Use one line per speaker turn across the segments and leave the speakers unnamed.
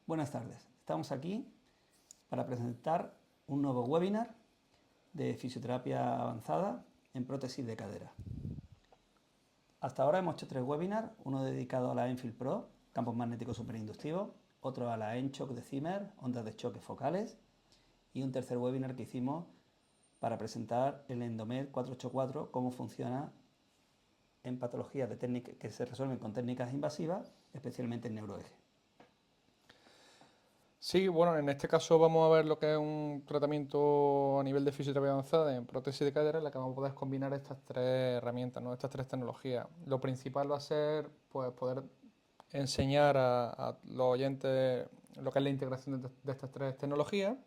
Buenas tardes. Estamos aquí para presentar un nuevo webinar de fisioterapia avanzada en prótesis de cadera. Hasta ahora hemos hecho 3 webinars, uno dedicado a la Enfield Pro, campos magnéticos superinductivos, otro a la ENSHOC de Zimmer, ondas de choque focales, y un tercer webinar que hicimos para presentar el Endomed 484, cómo funciona en patologías que se resuelven con técnicas invasivas, especialmente en neuroeje.
Sí, bueno, en este caso vamos a ver lo que es un tratamiento a nivel de fisioterapia avanzada en prótesis de cadera, en la que vamos a poder combinar estas 3 herramientas, ¿no? Estas 3 tecnologías. Lo principal va a ser pues, poder enseñar a los oyentes lo que es la integración de estas 3 tecnologías,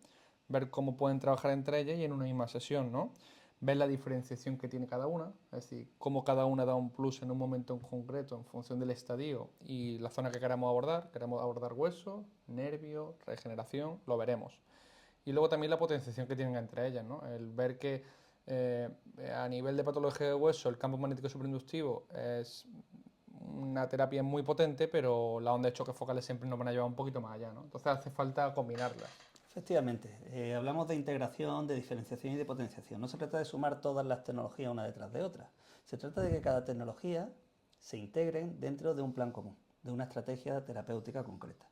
ver cómo pueden trabajar entre ellas y en una misma sesión, ¿no? Ver la diferenciación que tiene cada una, es decir, cómo cada una da un plus en un momento en concreto en función del estadio y la zona que queramos abordar. Queremos abordar hueso, nervio, regeneración, lo veremos. Y luego también la potenciación que tienen entre ellas, ¿no? El ver que eh, a nivel de patología de hueso el campo magnético superinductivo es una terapia muy potente, pero las ondas de choque focales siempre nos van a llevar un poquito más allá, ¿no? Entonces hace falta combinarlas.
Efectivamente, hablamos de integración, de diferenciación y de potenciación. No se trata de sumar todas las tecnologías una detrás de otra. Se trata de que cada tecnología se integren dentro de un plan común, de una estrategia terapéutica concreta,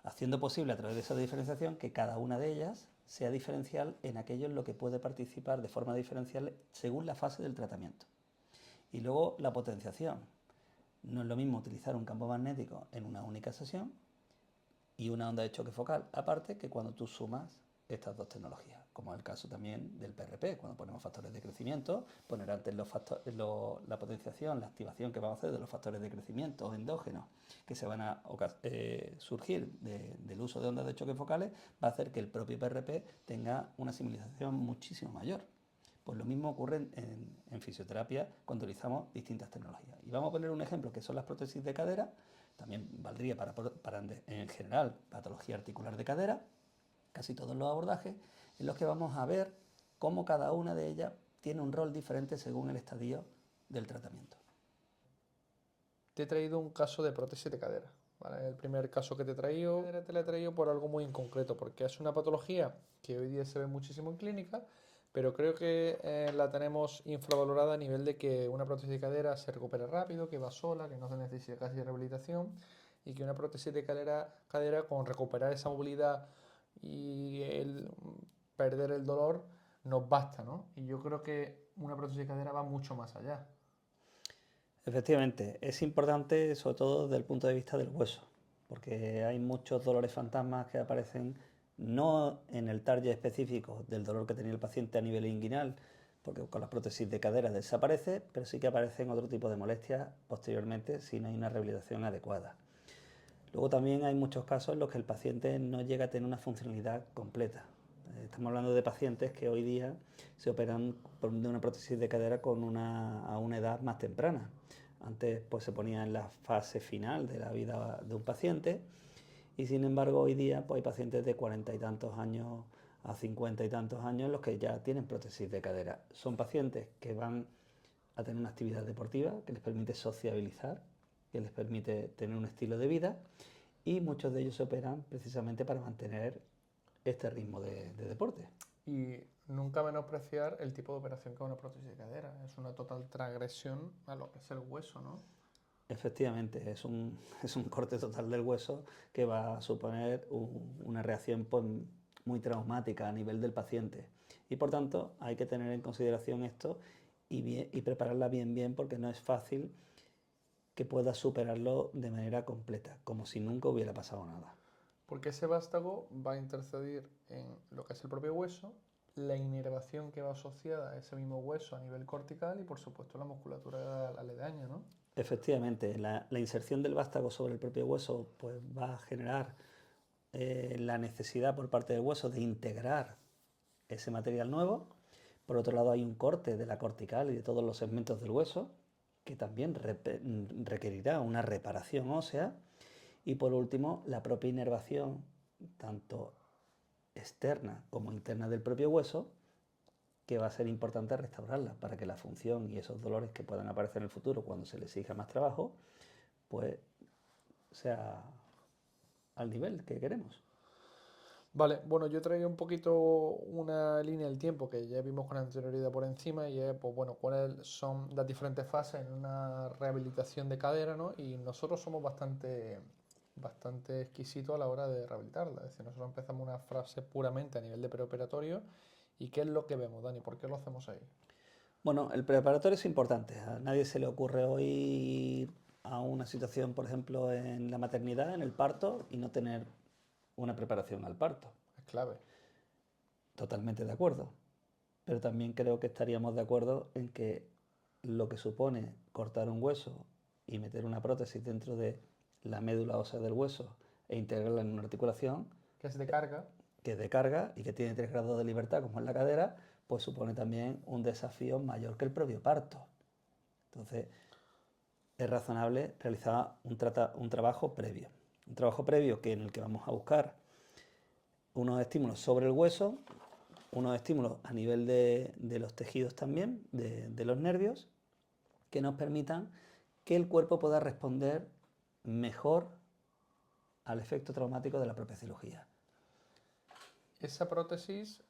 haciendo posible a través de esa diferenciación que cada una de ellas sea diferencial en aquello en lo que puede participar de forma diferencial según la fase del tratamiento. Y luego la potenciación. No es lo mismo utilizar un campo magnético en una única sesión y una onda de choque focal aparte que cuando tú sumas estas 2 tecnologías, como es el caso también del PRP, cuando ponemos factores de crecimiento, poner antes la potenciación, la activación que vamos a hacer de los factores de crecimiento endógenos que se van a surgir del uso de ondas de choque focales, va a hacer que el propio PRP tenga una similización muchísimo mayor. Pues lo mismo ocurre en fisioterapia cuando utilizamos distintas tecnologías. Y vamos a poner un ejemplo que son las prótesis de cadera. También valdría para en general patología articular de cadera, casi todos los abordajes, en los que vamos a ver cómo cada una de ellas tiene un rol diferente según el estadio del tratamiento.
Te he traído un caso de prótesis de cadera, ¿vale? El primer caso que te lo he traído por algo muy en concreto, porque es una patología que hoy día se ve muchísimo en clínica, pero creo que la tenemos infravalorada a nivel de que una prótesis de cadera se recupera rápido, que va sola, que no se necesita casi rehabilitación, y que una prótesis de cadera con recuperar esa movilidad y el perder el dolor nos basta, ¿no? Y yo creo que una prótesis de cadera va mucho más allá.
Efectivamente, es importante sobre todo desde el punto de vista del hueso, porque hay muchos dolores fantasmas que aparecen no en el target específico del dolor que tenía el paciente a nivel inguinal, porque con las prótesis de cadera desaparece, pero sí que aparecen otro tipo de molestias posteriormente si no hay una rehabilitación adecuada. Luego también hay muchos casos en los que el paciente no llega a tener una funcionalidad completa. Estamos hablando de pacientes que hoy día se operan de una prótesis de cadera a una edad más temprana. Antes pues se ponía en la fase final de la vida de un paciente y sin embargo hoy día pues hay pacientes de 40 y tantos años a 50 y tantos años los que ya tienen prótesis de cadera. Son pacientes que van a tener una actividad deportiva que les permite sociabilizar, que les permite tener un estilo de vida y muchos de ellos se operan precisamente para mantener este ritmo de deporte.
Y nunca menospreciar el tipo de operación que es una prótesis de cadera. Es una total transgresión a lo que es el hueso, ¿no?
Efectivamente, es un corte total del hueso que va a suponer una reacción pues, muy traumática a nivel del paciente. Y por tanto hay que tener en consideración esto y prepararla bien porque no es fácil que pueda superarlo de manera completa, como si nunca hubiera pasado nada.
Porque ese vástago va a intercedir en lo que es el propio hueso, la inervación que va asociada a ese mismo hueso a nivel cortical y por supuesto la musculatura aledaña, ¿no?
Efectivamente, la inserción del vástago sobre el propio hueso pues, va a generar la necesidad por parte del hueso de integrar ese material nuevo. Por otro lado, hay un corte de la cortical y de todos los segmentos del hueso que también requerirá una reparación ósea. Y por último, la propia inervación, tanto externa como interna del propio hueso, que va a ser importante restaurarla para que la función y esos dolores que puedan aparecer en el futuro cuando se le exija más trabajo, pues sea al nivel que queremos.
Vale, bueno, yo traigo un poquito una línea del tiempo que ya vimos con anterioridad por encima y es, pues bueno, cuáles son las diferentes fases en una rehabilitación de cadera, ¿no? Y nosotros somos bastante exquisitos a la hora de rehabilitarla. Es decir, nosotros empezamos una fase puramente a nivel de preoperatorio. ¿Y qué es lo que vemos, Dani? ¿Por qué lo hacemos ahí?
Bueno, el preparatorio es importante. A nadie se le ocurre hoy ir a una situación, por ejemplo, en la maternidad, en el parto, y no tener una preparación al parto.
Es clave.
Totalmente de acuerdo. Pero también creo que estaríamos de acuerdo en que lo que supone cortar un hueso y meter una prótesis dentro de la médula ósea del hueso e integrarla en una articulación
Que es de carga.
que es de carga y que tiene 3 grados de libertad, como es la cadera, pues supone también un desafío mayor que el propio parto. Entonces, es razonable realizar un trabajo previo. Un trabajo previo en el que vamos a buscar unos estímulos sobre el hueso, unos estímulos a nivel de los tejidos también, de los nervios, que nos permitan que el cuerpo pueda responder mejor al efecto traumático de la propia cirugía.
Esa prótesis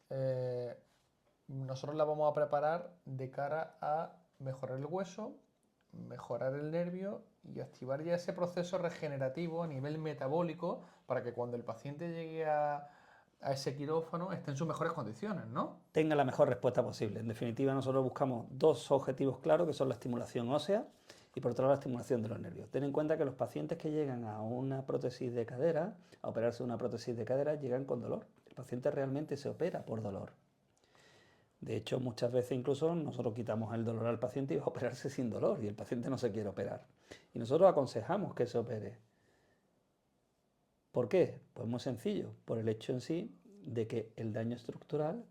nosotros la vamos a preparar de cara a mejorar el hueso, mejorar el nervio y activar ya ese proceso regenerativo a nivel metabólico para que cuando el paciente llegue a ese quirófano esté en sus mejores condiciones, ¿no?
Tenga la mejor respuesta posible. En definitiva, nosotros buscamos dos objetivos claros, que son la estimulación ósea y por otro lado la estimulación de los nervios. Ten en cuenta que los pacientes que llegan a una prótesis de cadera, a operarse una prótesis de cadera, llegan con dolor. El paciente realmente se opera por dolor. De hecho, muchas veces incluso nosotros quitamos el dolor al paciente y va a operarse sin dolor y el paciente no se quiere operar. Y nosotros aconsejamos que se opere. ¿Por qué? Pues muy sencillo, por el hecho en sí de que el daño estructural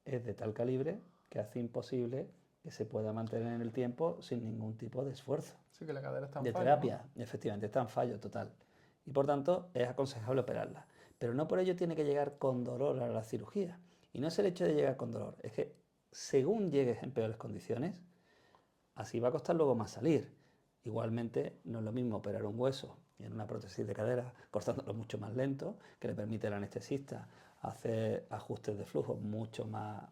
es de tal calibre que hace imposible que se pueda mantener en el tiempo sin ningún tipo de esfuerzo.
Sí, que la cadera está en
De
fallo,
terapia,
¿no?
efectivamente, está en fallo total. Y por tanto es aconsejable operarla. Pero no por ello tiene que llegar con dolor a la cirugía. Y no es el hecho de llegar con dolor, es que según llegues en peores condiciones, así va a costar luego más salir. Igualmente, no es lo mismo operar un hueso en una prótesis de cadera, cortándolo mucho más lento, que le permite al anestesista hacer ajustes de flujo mucho más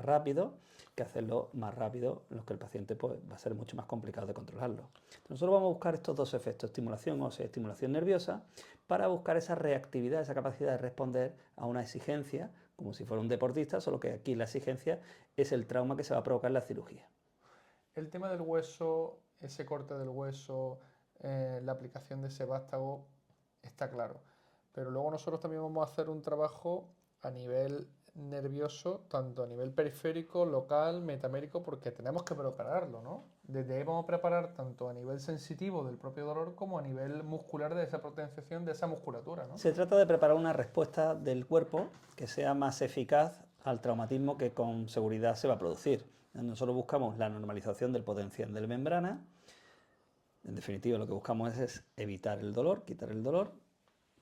rápido, que hacerlo más rápido, en los que el paciente pues, va a ser mucho más complicado de controlarlo. Entonces, nosotros vamos a buscar estos dos efectos, estimulación ósea y estimulación nerviosa, para buscar esa reactividad, esa capacidad de responder a una exigencia, como si fuera un deportista, solo que aquí la exigencia es el trauma que se va a provocar en la cirugía.
El tema del hueso, ese corte del hueso, la aplicación de ese vástago, está claro. Pero luego nosotros también vamos a hacer un trabajo a nivel nervioso, tanto a nivel periférico, local, metamérico, porque tenemos que prepararlo, ¿no? Desde ahí vamos a preparar tanto a nivel sensitivo del propio dolor como a nivel muscular de esa potenciación de esa musculatura, ¿no?
Se trata de preparar una respuesta del cuerpo que sea más eficaz al traumatismo que con seguridad se va a producir. Nosotros buscamos la normalización del potencial de la membrana. En definitiva, lo que buscamos es evitar el dolor, quitar el dolor,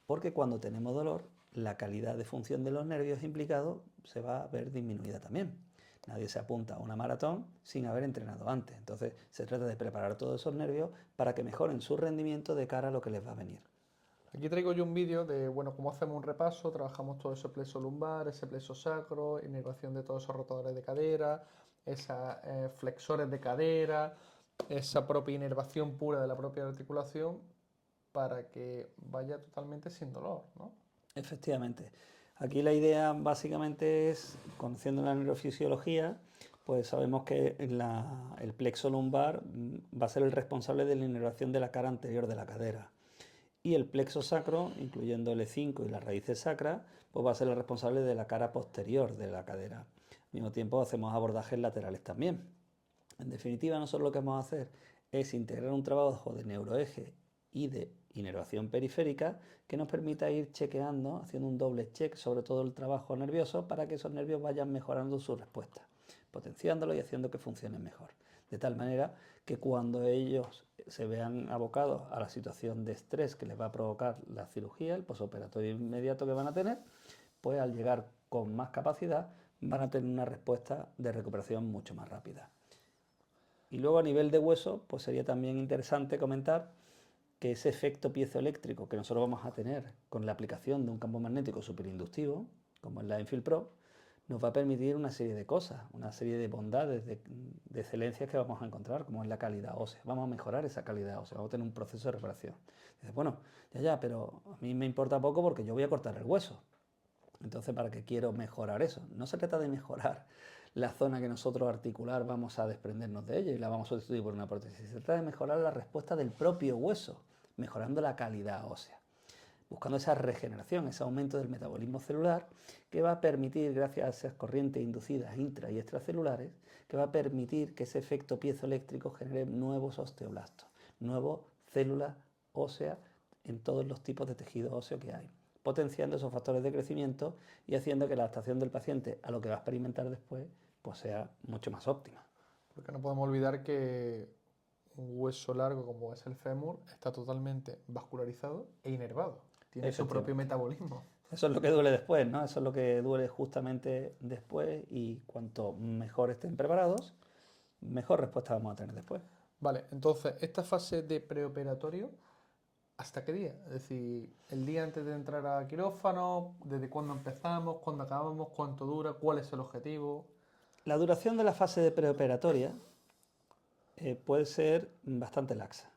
porque cuando tenemos dolor, la calidad de función de los nervios implicados se va a ver disminuida también. Nadie se apunta a una maratón sin haber entrenado antes. Entonces, se trata de preparar todos esos nervios para que mejoren su rendimiento de cara a lo que les va a venir.
Aquí traigo yo un vídeo de, bueno, cómo hacemos un repaso, trabajamos todo ese plexo lumbar, ese plexo sacro, inervación de todos esos rotadores de cadera, esos flexores de cadera, esa propia inervación pura de la propia articulación para que vaya totalmente sin dolor, ¿no?
Efectivamente. Aquí la idea básicamente es, conociendo la neurofisiología, pues sabemos que el plexo lumbar va a ser el responsable de la inervación de la cara anterior de la cadera. Y el plexo sacro, incluyendo el E5 y las raíces sacras, pues va a ser el responsable de la cara posterior de la cadera. Al mismo tiempo hacemos abordajes laterales también. En definitiva, nosotros lo que vamos a hacer es integrar un trabajo de neuroeje y de inervación periférica que nos permita ir chequeando, haciendo un doble check sobre todo el trabajo nervioso para que esos nervios vayan mejorando su respuesta, potenciándolo y haciendo que funcionen mejor. De tal manera que cuando ellos se vean abocados a la situación de estrés que les va a provocar la cirugía, el posoperatorio inmediato que van a tener, pues al llegar con más capacidad van a tener una respuesta de recuperación mucho más rápida. Y luego a nivel de hueso, pues sería también interesante comentar que ese efecto piezoeléctrico que nosotros vamos a tener con la aplicación de un campo magnético superinductivo, como es la Enfil Pro, nos va a permitir una serie de cosas, una serie de bondades, de excelencias que vamos a encontrar, como es la calidad ósea. Vamos a mejorar esa calidad ósea, vamos a tener un proceso de reparación. Dices, bueno, ya, pero a mí me importa poco porque yo voy a cortar el hueso. Entonces, ¿para qué quiero mejorar eso? No se trata de mejorar la zona que nosotros articular vamos a desprendernos de ella y la vamos a sustituir por una prótesis. Se trata de mejorar la respuesta del propio hueso, mejorando la calidad ósea, buscando esa regeneración, ese aumento del metabolismo celular que va a permitir, gracias a esas corrientes inducidas intra y extracelulares, que va a permitir que ese efecto piezoeléctrico genere nuevos osteoblastos, nuevas células óseas en todos los tipos de tejido óseo que hay, potenciando esos factores de crecimiento y haciendo que la adaptación del paciente a lo que va a experimentar después pues sea mucho más óptima.
Porque no podemos olvidar que un hueso largo como es el fémur está totalmente vascularizado e inervado. Tiene su propio metabolismo.
Eso es lo que duele después, ¿no? Eso es lo que duele justamente después y cuanto mejor estén preparados, mejor respuesta vamos a tener después.
Vale, entonces, esta fase de preoperatorio, ¿hasta qué día? Es decir, el día antes de entrar a quirófano, ¿desde cuándo empezamos, cuándo acabamos, cuánto dura, cuál es el objetivo?
La duración de la fase de preoperatoria puede ser bastante laxa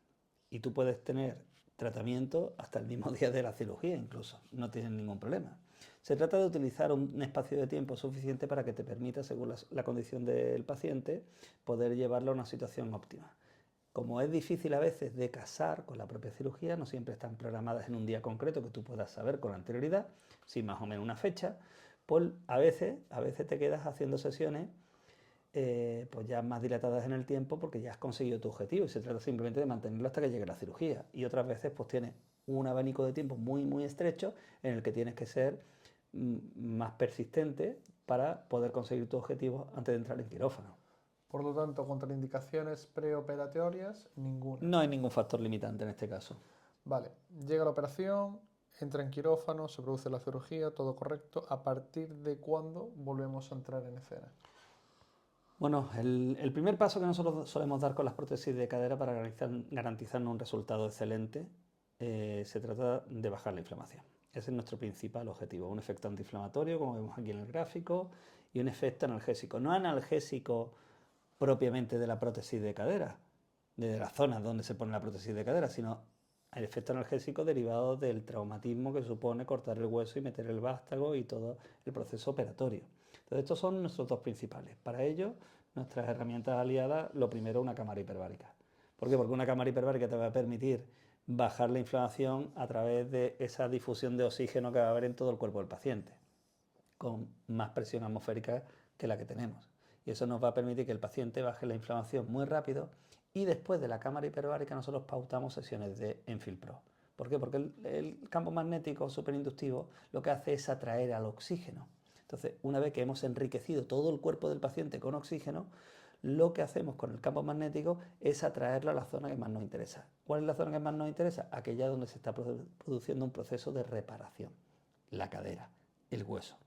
y tú puedes tener tratamiento hasta el mismo día de la cirugía incluso, no tienes ningún problema. Se trata de utilizar un espacio de tiempo suficiente para que te permita, según la condición del paciente, poder llevarlo a una situación óptima. Como es difícil a veces de casar con la propia cirugía, no siempre están programadas en un día concreto que tú puedas saber con anterioridad, sin más o menos una fecha, pues a veces te quedas haciendo sesiones pues ya más dilatadas en el tiempo porque ya has conseguido tu objetivo y se trata simplemente de mantenerlo hasta que llegue la cirugía. Y otras veces pues tienes un abanico de tiempo muy estrecho en el que tienes que ser más persistente para poder conseguir tu objetivo antes de entrar en quirófano.
Por lo tanto, contraindicaciones preoperatorias, ninguna.
No hay ningún factor limitante en este caso.
Vale, llega la operación, entra en quirófano, se produce la cirugía, todo correcto. ¿A partir de cuándo volvemos a entrar en escena?
Bueno, el primer paso que nosotros solemos dar con las prótesis de cadera para garantizarnos un resultado excelente, se trata de bajar la inflamación. Ese es nuestro principal objetivo, un efecto antiinflamatorio, como vemos aquí en el gráfico, y un efecto analgésico. No analgésico propiamente de la prótesis de cadera, de las zonas donde se pone la prótesis de cadera, sino el efecto analgésico derivado del traumatismo que supone cortar el hueso y meter el vástago y todo el proceso operatorio. Entonces, estos son nuestros dos principales. Para ello, nuestras herramientas aliadas, lo primero, una cámara hiperbárica. ¿Por qué? Porque una cámara hiperbárica te va a permitir bajar la inflamación a través de esa difusión de oxígeno que va a haber en todo el cuerpo del paciente, con más presión atmosférica que la que tenemos. Y eso nos va a permitir que el paciente baje la inflamación muy rápido y después de la cámara hiperbárica nosotros pautamos sesiones de Enfil Pro. ¿Por qué? Porque el campo magnético superinductivo lo que hace es atraer al oxígeno. Entonces, una vez que hemos enriquecido todo el cuerpo del paciente con oxígeno, lo que hacemos con el campo magnético es atraerlo a la zona que más nos interesa. ¿Cuál es la zona que más nos interesa? Aquella donde se está produciendo un proceso de reparación, la cadera, el hueso.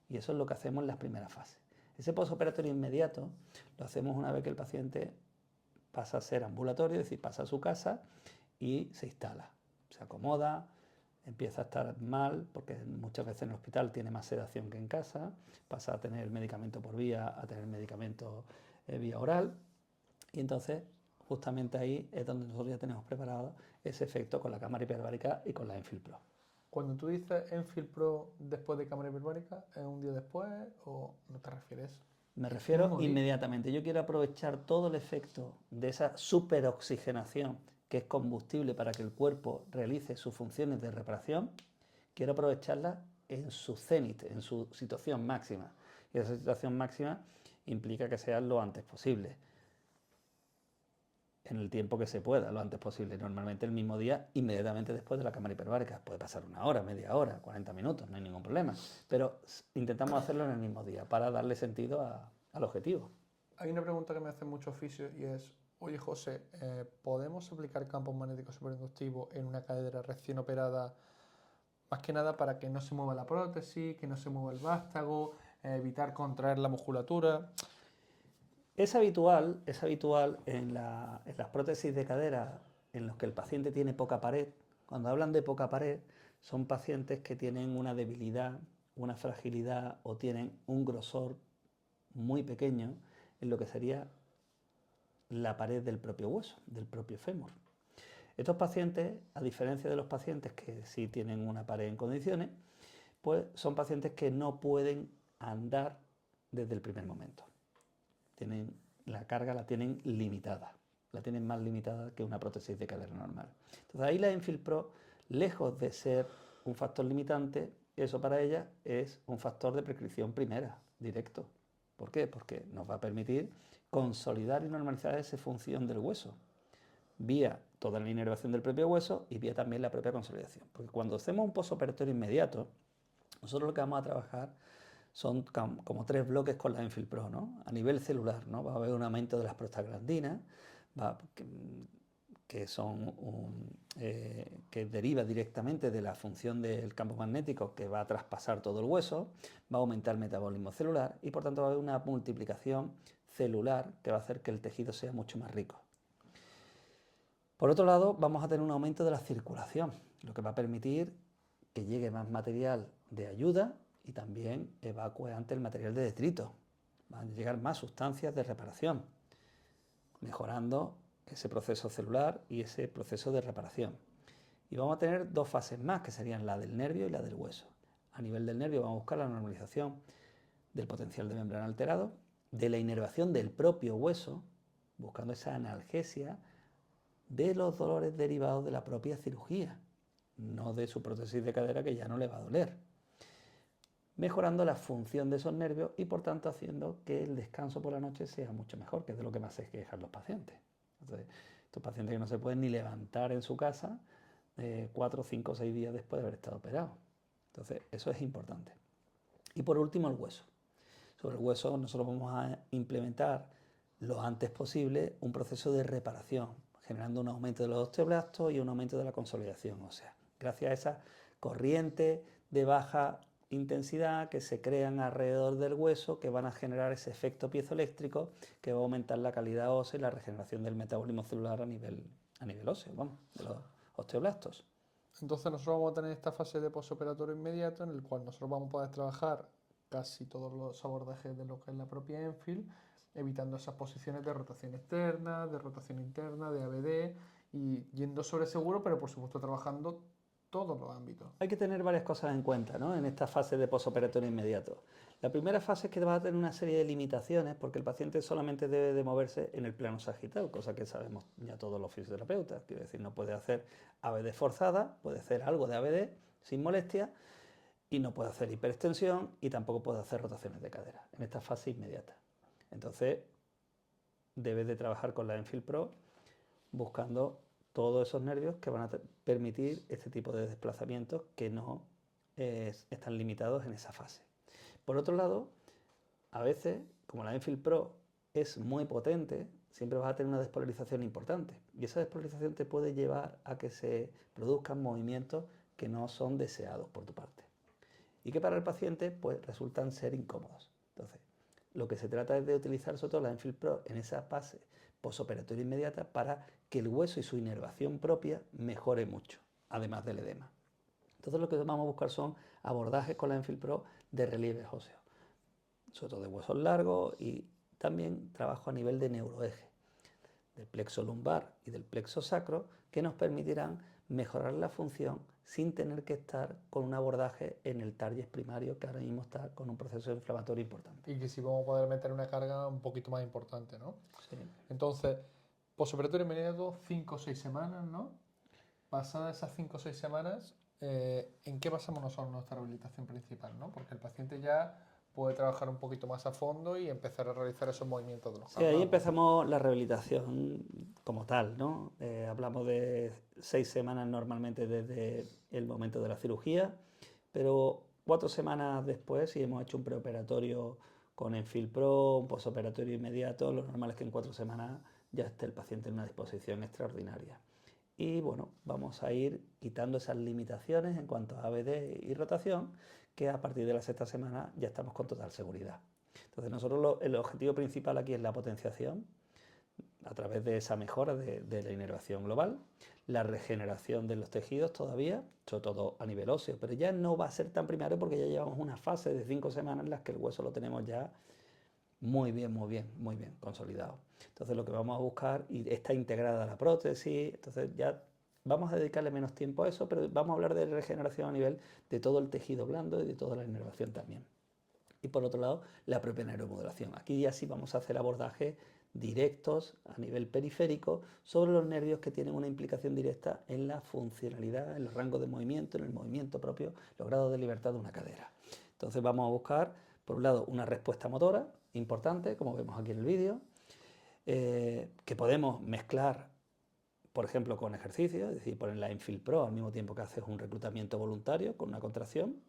Y eso es lo que hacemos en las primeras fases. Ese postoperatorio inmediato lo hacemos una vez que el paciente pasa a ser ambulatorio, es decir, pasa a su casa y se instala, se acomoda, empieza a estar mal, porque muchas veces en el hospital tiene más sedación que en casa, pasa a tener el medicamento por vía, a tener medicamento vía oral, y entonces justamente ahí es donde nosotros ya tenemos preparado ese efecto con la cámara hiperbárica y con la Enfil Pro.
Cuando tú dices Enfil Pro después de cámara hiperbárica, ¿es un día después o no te refieres?
Me refiero inmediatamente. Yo quiero aprovechar todo el efecto de esa superoxigenación que es combustible para que el cuerpo realice sus funciones de reparación. Quiero aprovecharla en su cenit, en su situación máxima. Y esa situación máxima implica que sea lo antes posible, en el tiempo que se pueda, lo antes posible. Normalmente el mismo día, inmediatamente después de la cámara hiperbárica. Puede pasar una hora, media hora, 40 minutos, no hay ningún problema. Pero intentamos hacerlo en el mismo día para darle sentido al objetivo.
Hay una pregunta que me hace mucho oficio y es, oye José, ¿podemos aplicar campos magnéticos superinductivos en una cadera recién operada? Más que nada para que no se mueva la prótesis, que no se mueva el vástago, evitar contraer la musculatura.
Es habitual en las prótesis de cadera en los que el paciente tiene poca pared, cuando hablan de poca pared, son pacientes que tienen una debilidad, una fragilidad o tienen un grosor muy pequeño en lo que sería la pared del propio hueso, del propio fémur. Estos pacientes, a diferencia de los pacientes que sí tienen una pared en condiciones, pues son pacientes que no pueden andar desde el primer momento. La carga la tienen limitada, la tienen más limitada que una prótesis de cadera normal. Entonces ahí la Enfil Pro, lejos de ser un factor limitante, eso para ella es un factor de prescripción primera, directo. ¿Por qué? Porque nos va a permitir consolidar y normalizar esa función del hueso, vía toda la inervación del propio hueso y vía también la propia consolidación. Porque cuando hacemos un postoperatorio inmediato, nosotros lo que vamos a trabajar son como 3 bloques con la Enfil Pro, ¿no? A nivel celular, ¿no? Va a haber un aumento de las prostaglandinas, que deriva directamente de la función del campo magnético que va a traspasar todo el hueso, va a aumentar el metabolismo celular y por tanto va a haber una multiplicación celular que va a hacer que el tejido sea mucho más rico. Por otro lado, vamos a tener un aumento de la circulación, lo que va a permitir que llegue más material de ayuda y también evacue antes el material de detrito. Van a llegar más sustancias de reparación, mejorando ese proceso celular y ese proceso de reparación. Y vamos a tener 2 fases más, que serían la del nervio y la del hueso. A nivel del nervio vamos a buscar la normalización del potencial de membrana alterado, de la inervación del propio hueso, buscando esa analgesia de los dolores derivados de la propia cirugía, no de su prótesis de cadera que ya no le va a doler, mejorando la función de esos nervios y por tanto haciendo que el descanso por la noche sea mucho mejor, que es de lo que más se quejan los pacientes. Entonces, estos pacientes que no se pueden ni levantar en su casa 4, 5 o 6 días después de haber estado operado. Entonces, eso es importante. Y por último, el hueso. Sobre el hueso nosotros vamos a implementar lo antes posible un proceso de reparación, generando un aumento de los osteoblastos y un aumento de la consolidación ósea, gracias a esa corriente de baja intensidad que se crean alrededor del hueso, que van a generar ese efecto piezoeléctrico que va a aumentar la calidad ósea y la regeneración del metabolismo celular a nivel óseo, vamos, de los osteoblastos.
Entonces nosotros vamos a tener esta fase de postoperatorio inmediato en el cual nosotros vamos a poder trabajar casi todos los abordajes de lo que es la propia Enfil, evitando esas posiciones de rotación externa, de rotación interna, de ABD y yendo sobre seguro, pero por supuesto trabajando todos los ámbitos.
Hay que tener varias cosas en cuenta, ¿no?, en esta fase de postoperatorio inmediato. La primera fase es que va a tener una serie de limitaciones porque el paciente solamente debe de moverse en el plano sagital, cosa que sabemos ya todos los fisioterapeutas. Quiero decir, no puede hacer ABD forzada, puede hacer algo de ABD sin molestia y no puede hacer hiperextensión y tampoco puede hacer rotaciones de cadera en esta fase inmediata. Entonces, debe de trabajar con la Enfil Pro buscando todos esos nervios que van a permitir este tipo de desplazamientos que no están limitados en esa fase. Por otro lado, a veces, como la Enfil Pro es muy potente, siempre vas a tener una despolarización importante y esa despolarización te puede llevar a que se produzcan movimientos que no son deseados por tu parte y que para el paciente pues resultan ser incómodos. Entonces, lo que se trata es de utilizar sobre todo la Enfil Pro en esa fase postoperatoria inmediata para que el hueso y su inervación propia mejore mucho, además del edema. Entonces lo que vamos a buscar son abordajes con la Enfil Pro de relieves óseos, sobre todo de huesos largos y también trabajo a nivel de neuroeje, del plexo lumbar y del plexo sacro, que nos permitirán mejorar la función sin tener que estar con un abordaje en el target primario que ahora mismo está con un proceso inflamatorio importante.
Y que sí vamos a poder meter una carga un poquito más importante, ¿no?
Sí.
Entonces, postoperatorio inmediato, 5 o 6 semanas, ¿no? Pasadas esas 5 o 6 semanas, ¿en qué basamos nosotros nuestra rehabilitación principal, ¿no? Porque el paciente ya puede trabajar un poquito más a fondo y empezar a realizar esos movimientos de los
Sí, ahí empezamos la rehabilitación como tal, ¿no? Hablamos de 6 semanas normalmente desde el momento de la cirugía, pero 4 semanas después, si hemos hecho un preoperatorio con Enfil Pro, un postoperatorio inmediato, lo normal es que en 4 semanas ya esté el paciente en una disposición extraordinaria. Y bueno, vamos a ir quitando esas limitaciones en cuanto a ABD y rotación, que a partir de la 6ª semana ya estamos con total seguridad. Entonces nosotros el objetivo principal aquí es la potenciación a través de esa mejora de la inervación global, la regeneración de los tejidos todavía, sobre todo a nivel óseo, pero ya no va a ser tan primario porque ya llevamos una fase de 5 semanas en las que el hueso lo tenemos ya muy bien, muy bien, muy bien consolidado. Entonces lo que vamos a buscar, y está integrada la prótesis, entonces ya vamos a dedicarle menos tiempo a eso, pero vamos a hablar de regeneración a nivel de todo el tejido blando y de toda la inervación también. Y por otro lado, la propia neuromodulación. Aquí ya sí vamos a hacer abordajes directos a nivel periférico sobre los nervios que tienen una implicación directa en la funcionalidad, en el rango de movimiento, en el movimiento propio, los grados de libertad de una cadera. Entonces vamos a buscar, por un lado, una respuesta motora importante, como vemos aquí en el vídeo, que podemos mezclar, por ejemplo, con ejercicio, es decir, poner la Enfield Pro al mismo tiempo que haces un reclutamiento voluntario con una contracción,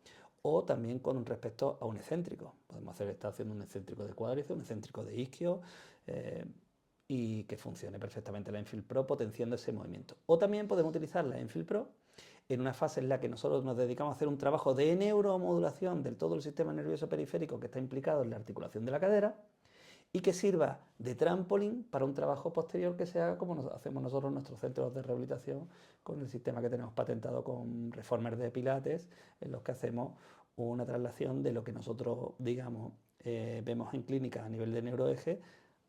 o también con respecto a un excéntrico. Podemos estar haciendo un excéntrico de cuádriceps, un excéntrico de isquio, y que funcione perfectamente la Enfield Pro potenciando ese movimiento. O también podemos utilizar la Enfield Pro en una fase en la que nosotros nos dedicamos a hacer un trabajo de neuromodulación del todo el sistema nervioso periférico que está implicado en la articulación de la cadera, y que sirva de trampolín para un trabajo posterior que sea como hacemos nosotros en nuestros centros de rehabilitación con el sistema que tenemos patentado con reformers de Pilates, en los que hacemos una traslación de lo que nosotros, digamos, vemos en clínica a nivel de neuroeje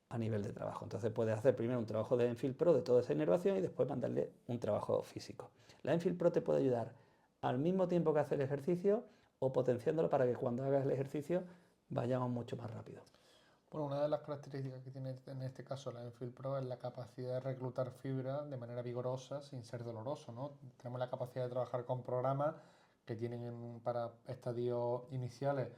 a nivel de trabajo. Entonces puedes hacer primero un trabajo de Enfield Pro de toda esa inervación y después mandarle un trabajo físico. La Enfield Pro te puede ayudar al mismo tiempo que hacer el ejercicio o potenciándolo para que cuando hagas el ejercicio vayamos mucho más rápido.
Bueno, una de las características que tiene en este caso la Enfield Pro es la capacidad de reclutar fibra de manera vigorosa sin ser doloroso, ¿no? Tenemos la capacidad de trabajar con programas que tienen para estadios iniciales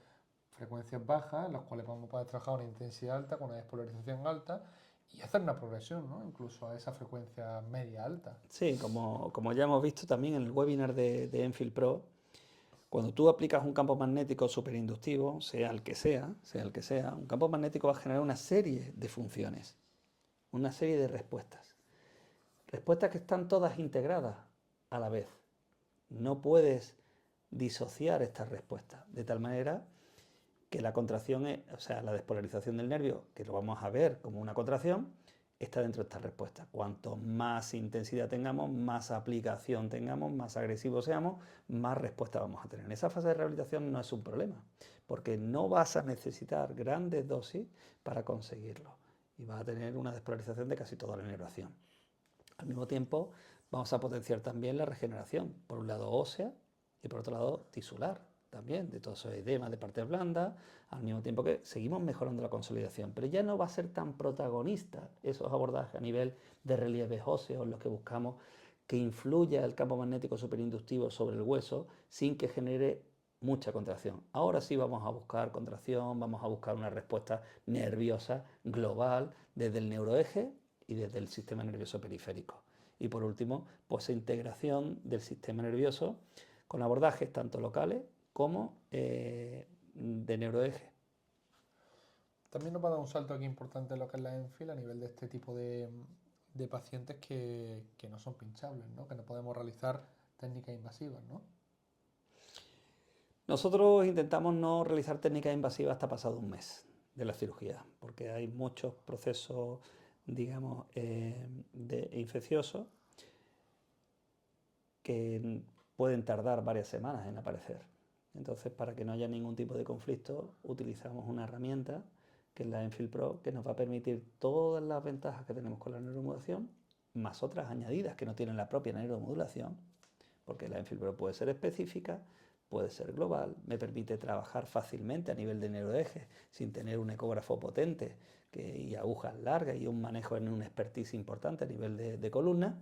frecuencias bajas, en las cuales vamos a poder trabajar a una intensidad alta, con una despolarización alta y hacer una progresión, ¿no? Incluso a esa frecuencia media alta.
Sí, como ya hemos visto también en el webinar de Enfield Pro, cuando tú aplicas un campo magnético superinductivo, sea el que sea, un campo magnético va a generar una serie de funciones, una serie de respuestas. Respuestas que están todas integradas a la vez. No puedes disociar estas respuestas, de tal manera que la contracción, o sea, la despolarización del nervio, que lo vamos a ver como una contracción, está dentro de esta respuesta. Cuanto más intensidad tengamos, más aplicación tengamos, más agresivos seamos, más respuesta vamos a tener. En esa fase de rehabilitación no es un problema, porque no vas a necesitar grandes dosis para conseguirlo y vas a tener una despolarización de casi toda la inervación. Al mismo tiempo, vamos a potenciar también la regeneración, por un lado ósea y por otro lado tisular también, de todos esos edemas de partes blandas, al mismo tiempo que seguimos mejorando la consolidación, pero ya no va a ser tan protagonista esos abordajes a nivel de relieves óseos en los que buscamos que influya el campo magnético superinductivo sobre el hueso sin que genere mucha contracción. Ahora sí vamos a buscar contracción, vamos a buscar una respuesta nerviosa global desde el neuroeje y desde el sistema nervioso periférico. Y por último, pues integración del sistema nervioso con abordajes tanto locales como de neuroeje.
También nos va a dar un salto aquí importante en lo que es la Enfield a nivel de este tipo de pacientes que no son pinchables, ¿no? Que no podemos realizar técnicas invasivas, ¿no?
Nosotros intentamos no realizar técnicas invasivas hasta pasado un mes de la cirugía, porque hay muchos procesos, digamos, infecciosos que pueden tardar varias semanas en aparecer. Entonces, para que no haya ningún tipo de conflicto, utilizamos una herramienta que es la Enfield Pro, que nos va a permitir todas las ventajas que tenemos con la neuromodulación, más otras añadidas que no tienen la propia neuromodulación, porque la Enfield Pro puede ser específica, puede ser global, me permite trabajar fácilmente a nivel de neuroeje sin tener un ecógrafo potente y agujas largas y un manejo en un expertise importante a nivel de columna.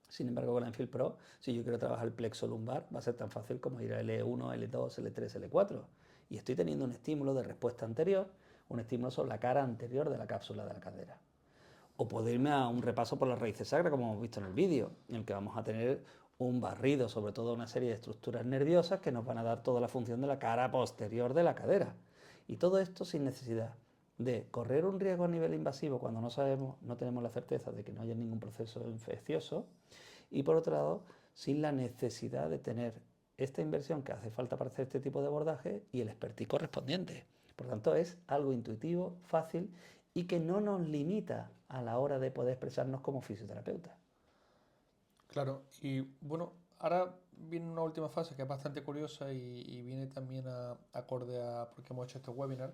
Sin embargo, con la Enfield Pro, si yo quiero trabajar el plexo lumbar, va a ser tan fácil como ir a L1, L2, L3, L4. Y estoy teniendo un estímulo de respuesta anterior, un estímulo sobre la cara anterior de la cápsula de la cadera. O puedo irme a un repaso por las raíces sacras, como hemos visto en el vídeo, en el que vamos a tener un barrido sobre todo una serie de estructuras nerviosas que nos van a dar toda la función de la cara posterior de la cadera. Y todo esto sin necesidad de correr un riesgo a nivel invasivo cuando no sabemos, no tenemos la certeza de que no haya ningún proceso infeccioso, y por otro lado, sin la necesidad de tener esta inversión que hace falta para hacer este tipo de abordaje y el expertise correspondiente. Por tanto, es algo intuitivo, fácil y que no nos limita a la hora de poder expresarnos como fisioterapeutas.
Claro, y bueno, ahora viene una última fase que es bastante curiosa y viene también acorde a porque hemos hecho este webinar.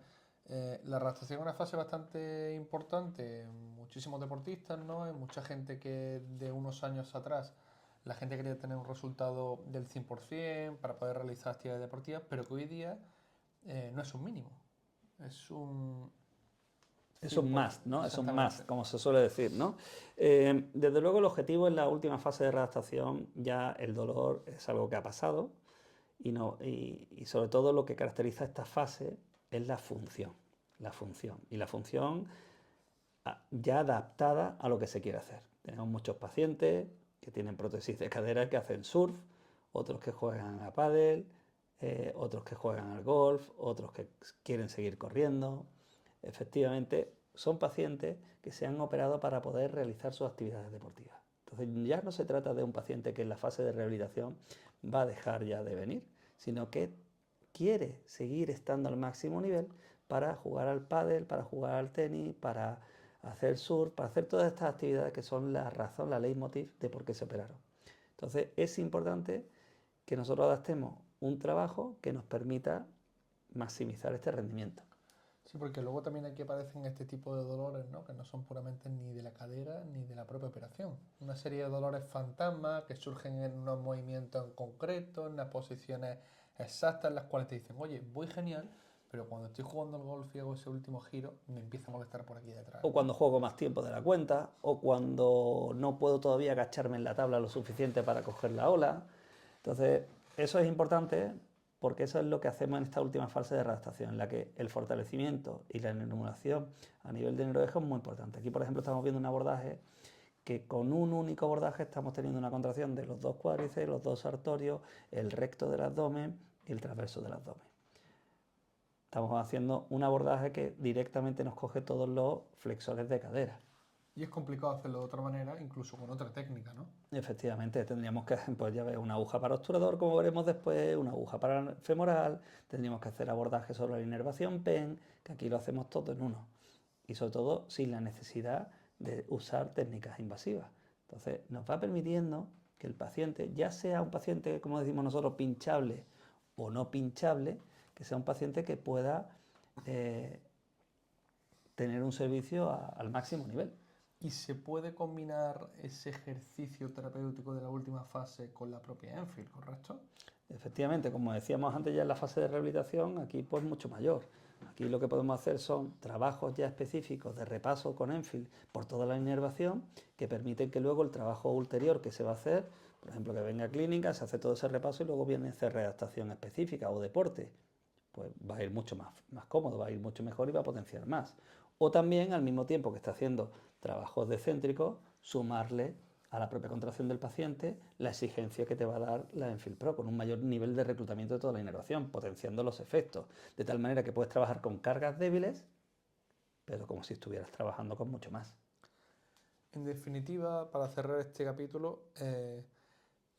La adaptación es una fase bastante importante en muchísimos deportistas, ¿no? Hay mucha gente que de unos años atrás la gente quería tener un resultado del 100% para poder realizar actividades deportivas, pero que hoy día no es un mínimo, es un
Es un
100%,
must, ¿no? Es un must,
exactamente.
como se suele decir, ¿no? Desde luego el objetivo en la última fase de readaptación, ya el dolor es algo que ha pasado y, no, y sobre todo lo que caracteriza esta fase es la función. La función. Y la función ya adaptada a lo que se quiere hacer. Tenemos muchos pacientes que tienen prótesis de cadera que hacen surf, otros que juegan a pádel, otros que juegan al golf, otros que quieren seguir corriendo. Efectivamente, son pacientes que se han operado para poder realizar sus actividades deportivas. Entonces ya no se trata de un paciente que en la fase de rehabilitación va a dejar ya de venir, sino que quiere seguir estando al máximo nivel para jugar al pádel, para jugar al tenis, para hacer surf, para hacer todas estas actividades que son la razón, la leitmotiv de por qué se operaron. Entonces es importante que nosotros adaptemos un trabajo que nos permita maximizar este rendimiento.
Sí, porque luego también aquí aparecen este tipo de dolores, ¿no? Que no son puramente ni de la cadera ni de la propia operación. Una serie de dolores fantasmas que surgen en unos movimientos en concreto, en unas posiciones exactas en las cuales te dicen, oye, voy genial, pero cuando estoy jugando al golf y hago ese último giro, me empieza a molestar por aquí detrás,
O
¿no?
cuando juego más tiempo de la cuenta, o cuando no puedo todavía agacharme en la tabla lo suficiente para coger la ola. Entonces, eso es importante porque eso es lo que hacemos en esta última fase de readaptación, en la que el fortalecimiento y la neuromodulación a nivel de neuroeje es muy importante. Aquí, por ejemplo, estamos viendo un abordaje que con un único abordaje estamos teniendo una contracción de los dos cuádriceps, los dos sartorios, el recto del abdomen y el transverso del abdomen. Estamos haciendo un abordaje que directamente nos coge todos los flexores de cadera.
Y es complicado hacerlo de otra manera, incluso con otra técnica, ¿no?
Efectivamente, tendríamos que, pues ya ves, una aguja para obturador, como veremos después, una aguja para femoral, tendríamos que hacer abordaje sobre la inervación PEN, que aquí lo hacemos todo en uno. Y sobre todo sin la necesidad de usar técnicas invasivas. Entonces, nos va permitiendo que el paciente, ya sea un paciente, como decimos nosotros, pinchable o no pinchable, que sea un paciente que pueda tener un servicio al máximo nivel.
Y se puede combinar ese ejercicio terapéutico de la última fase con la propia Enfield, ¿correcto?
Efectivamente, como decíamos antes ya en la fase de rehabilitación, aquí pues mucho mayor. Aquí lo que podemos hacer son trabajos ya específicos de repaso con Enfield por toda la inervación que permiten que luego el trabajo ulterior que se va a hacer, por ejemplo que venga a clínica, se hace todo ese repaso y luego viene esa readaptación específica o deporte, pues va a ir mucho más cómodo, va a ir mucho mejor y va a potenciar más. O también al mismo tiempo que está haciendo trabajos decéntricos, sumarle a la propia contracción del paciente la exigencia que te va a dar la Enfield Pro con un mayor nivel de reclutamiento de toda la inervación, potenciando los efectos, de tal manera que puedes trabajar con cargas débiles, pero como si estuvieras trabajando con mucho más.
En definitiva, para cerrar este capítulo,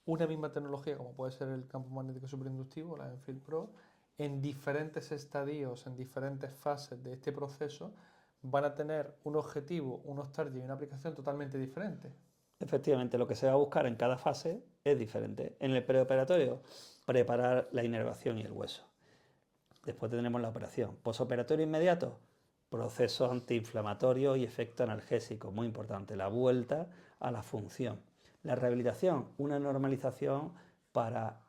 una misma tecnología, como puede ser el campo magnético superinductivo, la Enfield Pro, en diferentes estadios, en diferentes fases de este proceso, van a tener un objetivo, unos targets y una aplicación totalmente diferentes.
Efectivamente, lo que se va a buscar en cada fase es diferente. En el preoperatorio, preparar la inervación y el hueso. Después tendremos la operación. Posoperatorio inmediato, proceso antiinflamatorio y efecto analgésico, muy importante, la vuelta a la función. La rehabilitación, una normalización para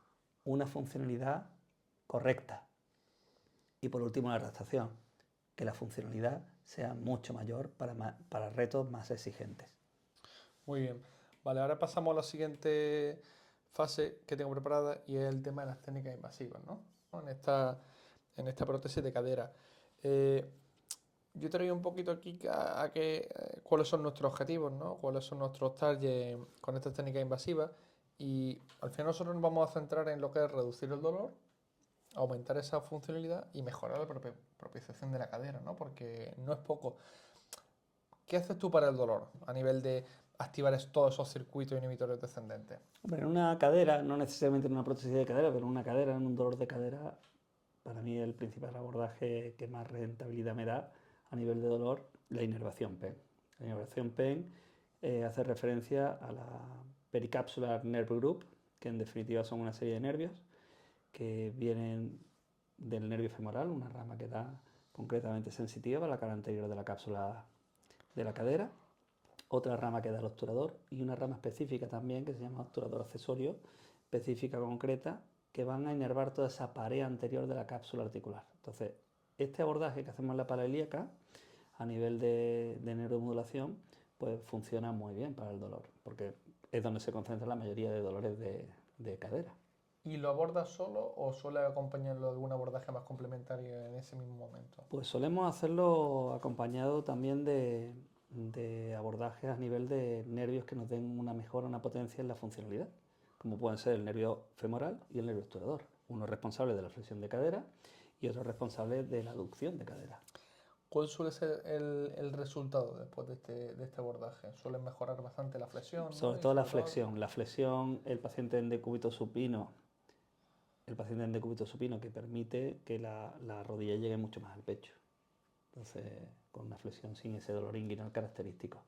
una funcionalidad correcta. Y por último, la adaptación, que la funcionalidad sea mucho mayor para retos más exigentes.
Muy bien. Vale, ahora pasamos a la siguiente fase que tengo preparada y es el tema de las técnicas invasivas, ¿no? En esta prótesis de cadera. Eh, yo traigo un poquito aquí cuáles son nuestros objetivos, ¿no? Cuáles son nuestros targets con estas técnicas invasivas y al final nosotros nos vamos a centrar en lo que es reducir el dolor, aumentar esa funcionalidad y mejorar la propiciación de la cadera, ¿no? Porque no es poco. ¿Qué haces tú para el dolor a nivel de activar todos esos circuitos inhibitores descendentes?
Hombre, en una cadera, no necesariamente en una prótesis de cadera, pero en una cadera, en un dolor de cadera, para mí el principal abordaje que más rentabilidad me da, a nivel de dolor la inervación PEN. La inervación PEN hace referencia a la Pericapsular Nerve Group, que en definitiva son una serie de nervios que vienen del nervio femoral, una rama que da concretamente sensitiva a la cara anterior de la cápsula de la cadera, otra rama que da el obturador y una rama específica también que se llama obturador accesorio, específica concreta, que van a inervar toda esa pared anterior de la cápsula articular. Entonces, este abordaje que hacemos en la parailíaca a nivel de neuromodulación, pues funciona muy bien para el dolor, porque es donde se concentra la mayoría de dolores de cadera.
¿Y lo abordas solo o suele acompañarlo de algún abordaje más complementario en ese mismo momento?
Pues solemos hacerlo acompañado también de abordajes a nivel de nervios que nos den una mejora, una potencia en la funcionalidad, como pueden ser el nervio femoral y el nervio obturador. Uno es responsable de la flexión de cadera y otro es responsable de la aducción de cadera.
¿Cuál suele ser el resultado después de este abordaje? ¿Suele mejorar bastante la flexión, ¿no?
Sobre todo la flexión. La flexión, el paciente en decúbito supino, que permite que la rodilla llegue mucho más al pecho. Entonces, con una flexión sin ese dolor inguinal característico.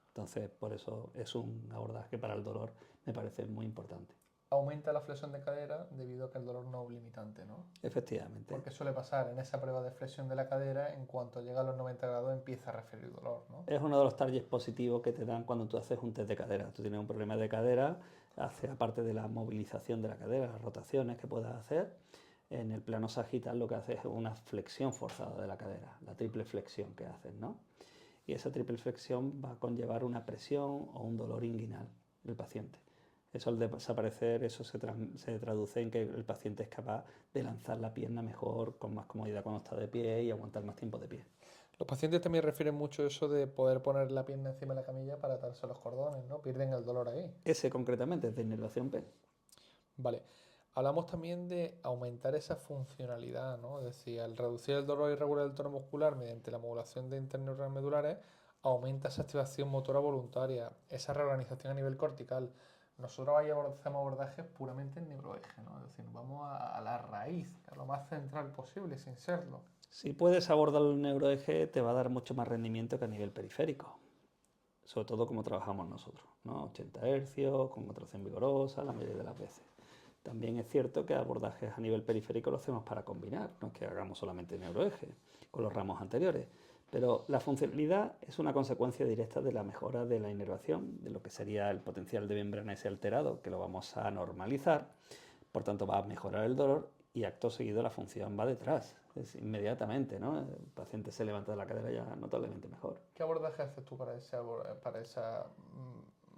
Entonces, por eso es un abordaje que para el dolor me parece muy importante.
Aumenta la flexión de cadera debido a que el dolor no es un limitante, ¿no?
Efectivamente.
Porque suele pasar en esa prueba de flexión de la cadera, en cuanto llega a los 90 grados empieza a referir dolor, ¿no?
Es uno de los targets positivos que te dan cuando tú haces un test de cadera. Tú tienes un problema de cadera, aparte de la movilización de la cadera, las rotaciones que puedas hacer, en el plano sagital lo que haces es una flexión forzada de la cadera, la triple flexión que haces, ¿no? Y esa triple flexión va a conllevar una presión o un dolor inguinal del paciente. Eso al desaparecer, eso se traduce en que el paciente es capaz de lanzar la pierna mejor, con más comodidad cuando está de pie y aguantar más tiempo de pie.
Los pacientes también refieren mucho eso de poder poner la pierna encima de la camilla para atarse los cordones, ¿no? Pierden el dolor ahí.
Ese concretamente es de inervación P.
Vale. Hablamos también de aumentar esa funcionalidad, ¿no? Es decir, al reducir el dolor irregular del tono muscular mediante la modulación de interneuronas medulares, aumenta esa activación motora voluntaria, esa reorganización a nivel cortical. Nosotros ahí hacemos abordajes puramente en neuroeje, ¿no? Es decir, vamos a la raíz, a lo más central posible, sin serlo.
Si puedes abordar el neuroeje, te va a dar mucho más rendimiento que a nivel periférico. Sobre todo como trabajamos nosotros, ¿no? 80 Hz, con contracción vigorosa, la mayoría de las veces. También es cierto que abordajes a nivel periférico lo hacemos para combinar, no es que hagamos solamente neuroeje con los ramos anteriores. Pero la funcionalidad es una consecuencia directa de la mejora de la inervación, de lo que sería el potencial de membrana ese alterado, que lo vamos a normalizar, por tanto va a mejorar el dolor y acto seguido la función va detrás, es inmediatamente, ¿no? El paciente se levanta de la cadera ya notablemente mejor.
¿Qué abordaje haces tú para ese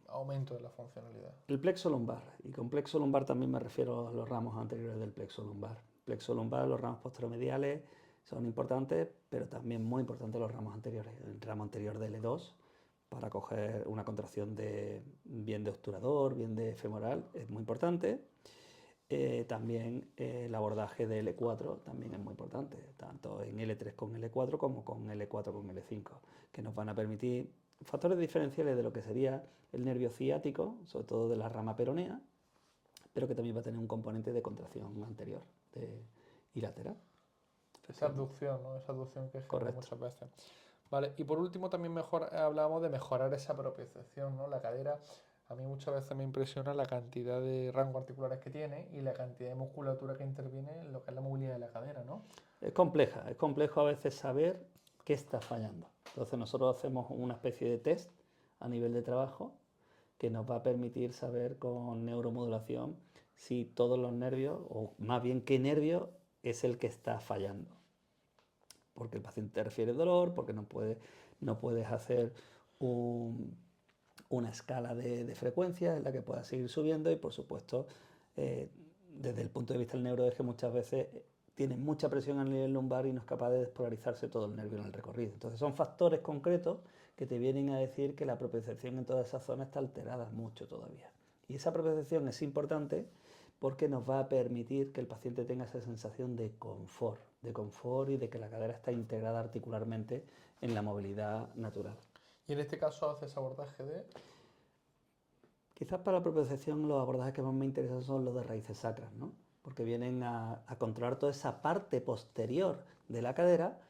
aumento de la funcionalidad?
El plexo lumbar, y con plexo lumbar también me refiero a los ramos anteriores del plexo lumbar. Plexo lumbar, los ramos posteromediales son importantes, pero también muy importantes los ramos anteriores. El ramo anterior de L2 para coger una contracción bien de obturador, bien de femoral, es muy importante. También el abordaje de L4 también es muy importante, tanto en L3 con L4 como con L4 con L5, que nos van a permitir factores diferenciales de lo que sería el nervio ciático, sobre todo de la rama peronea, pero que también va a tener un componente de contracción anterior y lateral.
Esa abducción, ¿no? Esa abducción que genera
Correcto.
muchas veces. Vale, y por último también hablábamos de mejorar esa propiocepción, ¿no? La cadera, a mí muchas veces me impresiona la cantidad de rangos articulares que tiene y la cantidad de musculatura que interviene en lo que es la movilidad de la cadera, ¿no?
Es complejo a veces saber qué está fallando. Entonces nosotros hacemos una especie de test a nivel de trabajo que nos va a permitir saber con neuromodulación si todos los nervios, o más bien qué nervio es el que está fallando. Porque el paciente refiere dolor, porque no puedes hacer una escala de frecuencia en la que puedas seguir subiendo y por supuesto desde el punto de vista del neuroeje muchas veces tiene mucha presión a nivel lumbar y no es capaz de despolarizarse todo el nervio en el recorrido. Entonces son factores concretos que te vienen a decir que la propiocepción en toda esa zona está alterada mucho todavía. Y esa propiocepción es importante porque nos va a permitir que el paciente tenga esa sensación de confort y de que la cadera está integrada articularmente en la movilidad natural.
Y en este caso haces abordaje de...
Quizás para la propiocepción los abordajes que más me interesan son los de raíces sacras, ¿no? Porque vienen a controlar toda esa parte posterior de la cadera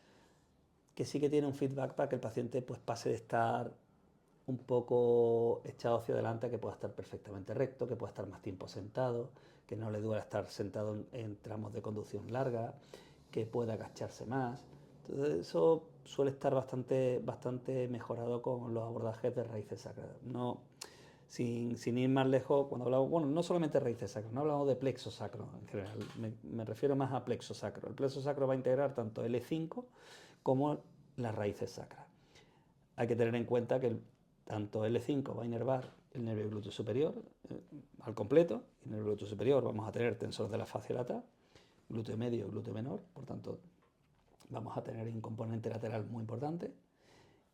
que sí que tiene un feedback para que el paciente pues pase de estar un poco echado hacia adelante a que pueda estar perfectamente recto, que pueda estar más tiempo sentado, que no le duela estar sentado en tramos de conducción larga, que pueda agacharse más. Entonces eso suele estar bastante mejorado con los abordajes de raíces sacras. No, sin ir más lejos, cuando hablamos, bueno, no solamente raíces sacras, no hablamos de plexo sacro en general, me refiero más a plexo sacro. El plexo sacro va a integrar tanto L5 como las raíces sacras. Hay que tener en cuenta que tanto L5 va a inervar el nervio glúteo superior al completo, y en el glúteo superior vamos a tener tensor de la fascia lata, glúteo medio y glúteo menor, por tanto vamos a tener un componente lateral muy importante,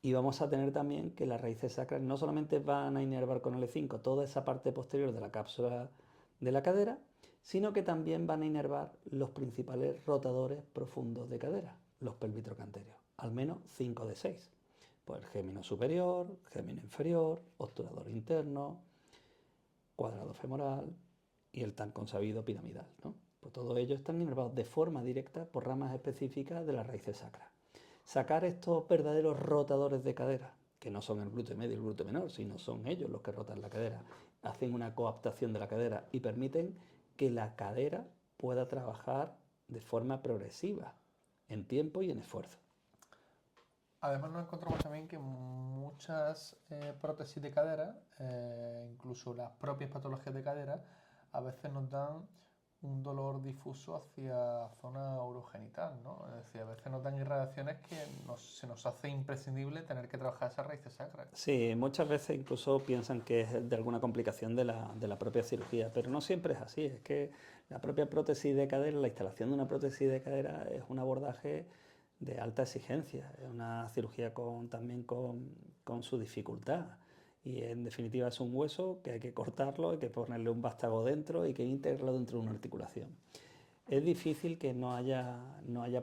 y vamos a tener también que las raíces sacras no solamente van a inervar con L5 toda esa parte posterior de la cápsula de la cadera, sino que también van a inervar los principales rotadores profundos de cadera, los pelvitrocantérios, al menos 5 de 6. Pues el gémino superior, gémino inferior, obturador interno, cuadrado femoral y el tan consabido piramidal, ¿no? Pues todos ellos están inervados de forma directa por ramas específicas de las raíces sacras. Sacar estos verdaderos rotadores de cadera, que no son el glúteo medio y el glúteo menor, sino son ellos los que rotan la cadera, hacen una coaptación de la cadera y permiten que la cadera pueda trabajar de forma progresiva, en tiempo y en esfuerzo.
Además nos encontramos también que muchas prótesis de cadera, incluso las propias patologías de cadera, a veces nos dan un dolor difuso hacia zona urogenital, ¿no? Es decir, a veces nos dan irradiaciones que se nos hace imprescindible tener que trabajar esas raíces sacras.
Sí, muchas veces incluso piensan que es de alguna complicación de la propia cirugía, pero no siempre es así. Es que la propia prótesis de cadera, la instalación de una prótesis de cadera es un abordaje de alta exigencia, es una cirugía también con su dificultad. Y en definitiva es un hueso que hay que cortarlo, hay que ponerle un vástago dentro y que integrarlo dentro de una articulación. Es difícil que no haya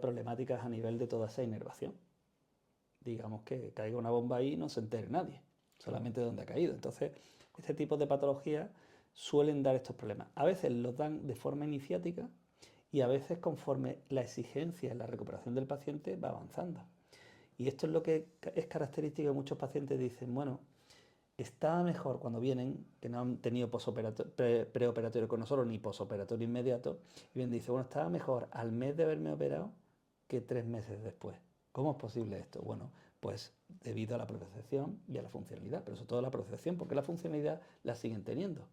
problemáticas a nivel de toda esa inervación. Digamos que caiga una bomba ahí y no se entere nadie, solamente donde ha caído. Entonces, este tipo de patologías suelen dar estos problemas. A veces los dan de forma iniciática y a veces conforme la exigencia en la recuperación del paciente va avanzando. Y esto es lo que es característico de muchos pacientes. Dicen, bueno, está mejor cuando vienen, que no han tenido preoperatorio con nosotros ni posoperatorio inmediato, y bien dice, bueno, estaba mejor al mes de haberme operado que 3 meses después. ¿Cómo es posible esto? Bueno, pues debido a la propiocepción y a la funcionalidad, pero sobre todo a la propiocepción, porque la funcionalidad la siguen teniendo,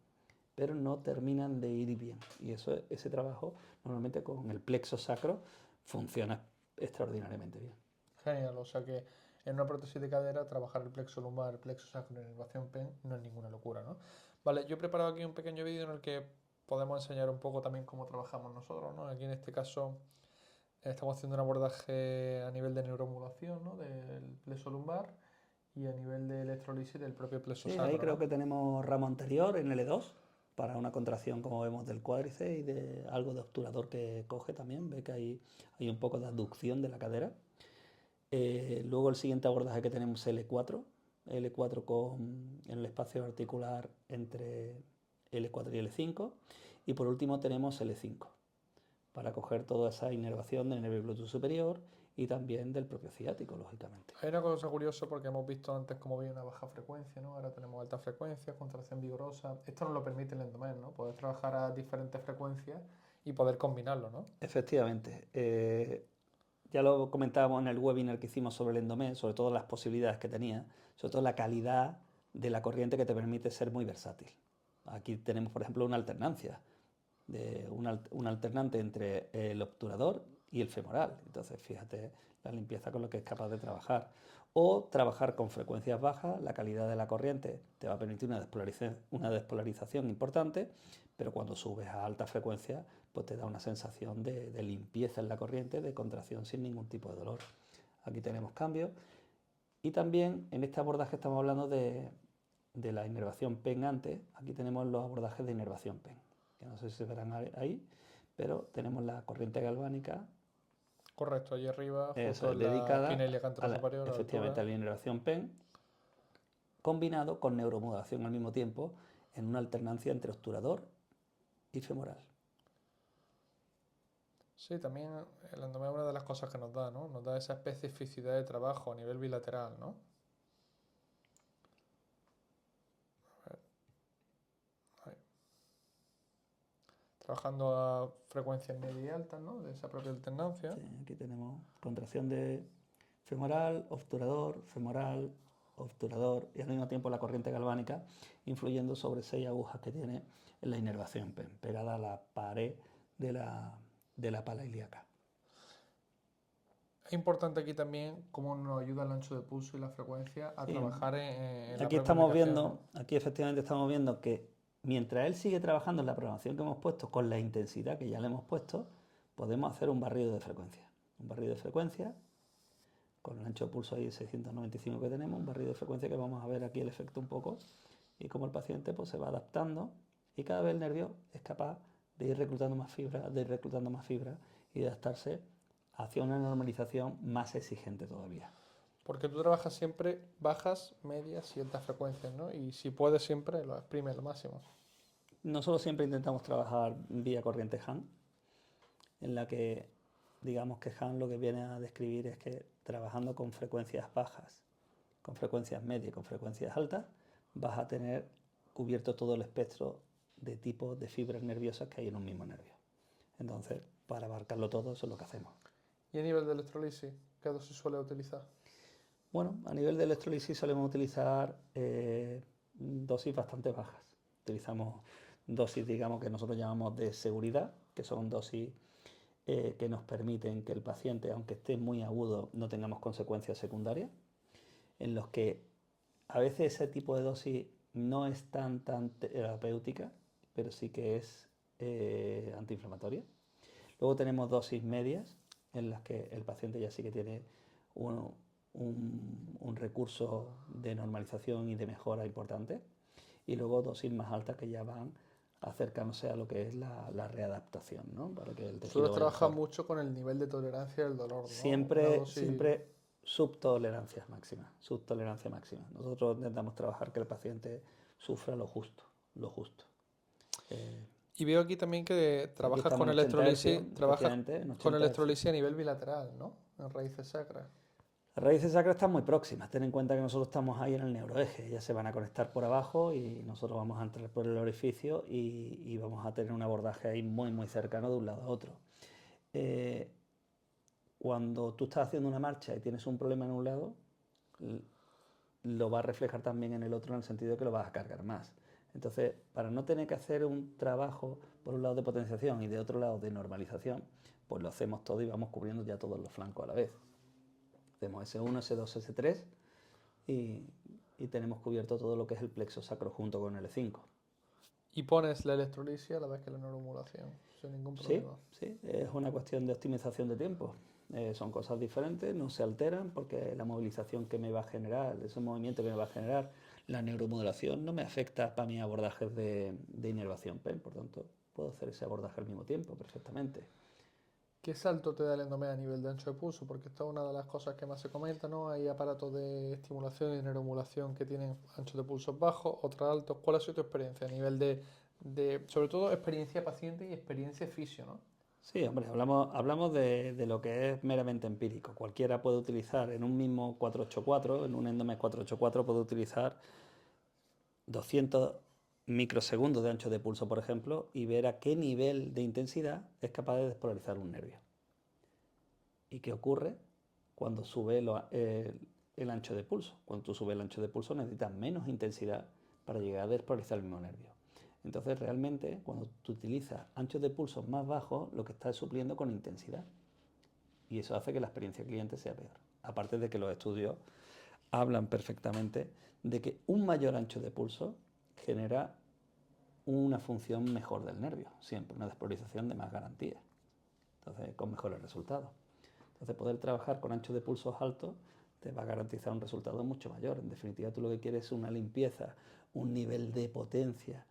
pero no terminan de ir bien. Y ese trabajo normalmente con el plexo sacro funciona extraordinariamente bien.
Genial, o sea que en una prótesis de cadera trabajar el plexo lumbar, el plexo sacro y la inervación PEN no es ninguna locura, ¿no? Vale, yo he preparado aquí un pequeño vídeo en el que podemos enseñar un poco también cómo trabajamos nosotros, ¿no? Aquí en este caso estamos haciendo un abordaje a nivel de neuromodulación, ¿no? Del plexo lumbar y a nivel de electrolisis del propio plexo
Sí,
sacro,
ahí creo
¿no?
que tenemos ramo anterior en L2 para una contracción, como vemos, del cuádriceps y de algo de obturador que coge también. Ve que hay un poco de abducción de la cadera. Luego el siguiente abordaje que tenemos es L4. L4 en el espacio articular entre L4 y L5. Y por último tenemos L5 para coger toda esa inervación del nervio glúteo superior y también del propio ciático, lógicamente.
Hay una cosa curiosa porque hemos visto antes cómo había una baja frecuencia, ¿no? Ahora tenemos alta frecuencia, contracción vigorosa. Esto nos lo permite el Endomen, ¿no? Poder trabajar a diferentes frecuencias y poder combinarlo, ¿no?
Efectivamente. Ya lo comentábamos en el webinar que hicimos sobre el Endomen, sobre todo las posibilidades que tenía, sobre todo la calidad de la corriente que te permite ser muy versátil. Aquí tenemos, por ejemplo, una alternancia, un alternante entre el obturador y el femoral. Entonces, fíjate la limpieza con lo que es capaz de trabajar. O trabajar con frecuencias bajas, la calidad de la corriente te va a permitir una despolarización importante, pero cuando subes a alta frecuencia, pues te da una sensación de limpieza en la corriente, de contracción sin ningún tipo de dolor. Aquí tenemos cambios. Y también en este abordaje estamos hablando de la inervación PEN antes. Aquí tenemos los abordajes de inervación PEN, que no sé si se verán ahí, pero tenemos la corriente galvánica.
Correcto, allí arriba,
Eso
justo
es
en la espina
dedicada
ilíaca superior, a la
efectivamente
altura.
a la inervación PEN, combinado con neuromodulación al mismo tiempo, en una alternancia entre obturador y femoral.
Sí, también el endomeo es una de las cosas que nos da, ¿no? Nos da esa especificidad de trabajo a nivel bilateral, ¿no? A ver, ahí. Trabajando a frecuencias media y altas, ¿no? De esa propia alternancia.
Sí, aquí tenemos contracción de femoral, obturador y al mismo tiempo la corriente galvánica influyendo sobre 6 agujas que tiene en la inervación pegada a la pared de la pala ilíaca.
Es importante aquí también cómo nos ayuda el ancho de pulso y la frecuencia a
Sí,
trabajar en la
aquí
propia aplicación, ¿no?
aquí efectivamente estamos viendo que mientras él sigue trabajando en la programación que hemos puesto con la intensidad que ya le hemos puesto, podemos hacer un barrido de frecuencia. Un barrido de frecuencia con el ancho de pulso ahí 695 que tenemos, un barrido de frecuencia que vamos a ver aquí el efecto un poco y cómo el paciente pues, se va adaptando y cada vez el nervio es capaz de ir reclutando más fibra, y de adaptarse hacia una normalización más exigente todavía.
Porque tú trabajas siempre bajas, medias y altas frecuencias, ¿no? Y si puedes siempre lo exprimes lo máximo.
Nosotros siempre intentamos trabajar vía corriente Hahn, en la que digamos que Hahn lo que viene a describir es que trabajando con frecuencias bajas, con frecuencias medias y con frecuencias altas, vas a tener cubierto todo el espectro de tipos de fibras nerviosas que hay en un mismo nervio. Entonces, para abarcarlo todo, eso es lo que hacemos.
¿Y a nivel de electrolisis, qué dosis suele utilizar?
Bueno, a nivel de electrolisis solemos utilizar dosis bastante bajas. Utilizamos dosis, digamos, que nosotros llamamos de seguridad, que son dosis que nos permiten que el paciente, aunque esté muy agudo, no tengamos consecuencias secundarias, en los que a veces ese tipo de dosis no es tan terapéutica, pero sí que es antiinflamatoria. Luego tenemos dosis medias, en las que el paciente ya sí que tiene un recurso de normalización y de mejora importante. Y luego dosis más altas que ya van acercándose a lo que es la readaptación, ¿no? Para que el tejido
Sueles
vaya
trabajar
mejor.
mucho con el nivel de tolerancia del dolor, ¿no? Una
Siempre,
dosis...
siempre subtolerancia máxima, subtolerancia máxima. Nosotros intentamos trabajar que el paciente sufra lo justo, lo justo. Eh,
Y veo aquí también que
Aquí
trabajas
estamos
con
en 80 hercios,
electrolisis, trabajas
efectivamente, en
con
80 hercios.
electrolisis a nivel bilateral, ¿no? En raíces sacras.
Las raíces sacras están muy próximas. Ten en cuenta que nosotros estamos ahí en el neuroeje. Ellas se van a conectar por abajo y nosotros vamos a entrar por el orificio y vamos a tener un abordaje ahí muy, muy cercano de un lado a otro. Eh, Cuando tú estás haciendo una marcha y tienes un problema en un lado, lo va a reflejar también en el otro en el sentido de que lo vas a cargar más. Entonces, para no tener que hacer un trabajo por un lado de potenciación y de otro lado de normalización, pues lo hacemos todo y vamos cubriendo ya todos los flancos a la vez. Hacemos S1, S2, S3 y tenemos cubierto todo lo que es el plexo sacro junto con el E5.
Y pones la electrolisis a la vez que la neuromodulación, sin ningún
Sí,
problema.
sí, es una cuestión de optimización de tiempo. Son cosas diferentes, no se alteran porque la movilización que me va a generar, ese movimiento que me va a generar la neuromodulación no me afecta para mis abordajes de inervación PEN, por tanto puedo hacer ese abordaje al mismo tiempo perfectamente.
¿Qué salto te da el endomea a nivel de ancho de pulso? Porque esta es una de las cosas que más se comenta, ¿no? Hay aparatos de estimulación y neuromodulación que tienen anchos de pulsos bajos, otros altos. ¿Cuál ha sido tu experiencia a nivel sobre todo, experiencia paciente y experiencia fisio, ¿no?
Sí, hombre, hablamos de lo que es meramente empírico. Cualquiera puede utilizar en un mismo 484, en un endome 484 puede utilizar 200 microsegundos de ancho de pulso, por ejemplo, y ver a qué nivel de intensidad es capaz de despolarizar un nervio. ¿Y qué ocurre cuando sube el ancho de pulso? Cuando tú subes el ancho de pulso necesitas menos intensidad para llegar a despolarizar el mismo nervio. Entonces, realmente, cuando tú utilizas anchos de pulso más bajos, lo que estás es supliendo con intensidad. Y eso hace que la experiencia cliente sea peor. Aparte de que los estudios hablan perfectamente de que un mayor ancho de pulso genera una función mejor del nervio, siempre una despolarización de más garantía, entonces con mejores resultados. Entonces poder trabajar con anchos de pulsos altos te va a garantizar un resultado mucho mayor. En definitiva, tú lo que quieres es una limpieza, un nivel de potencia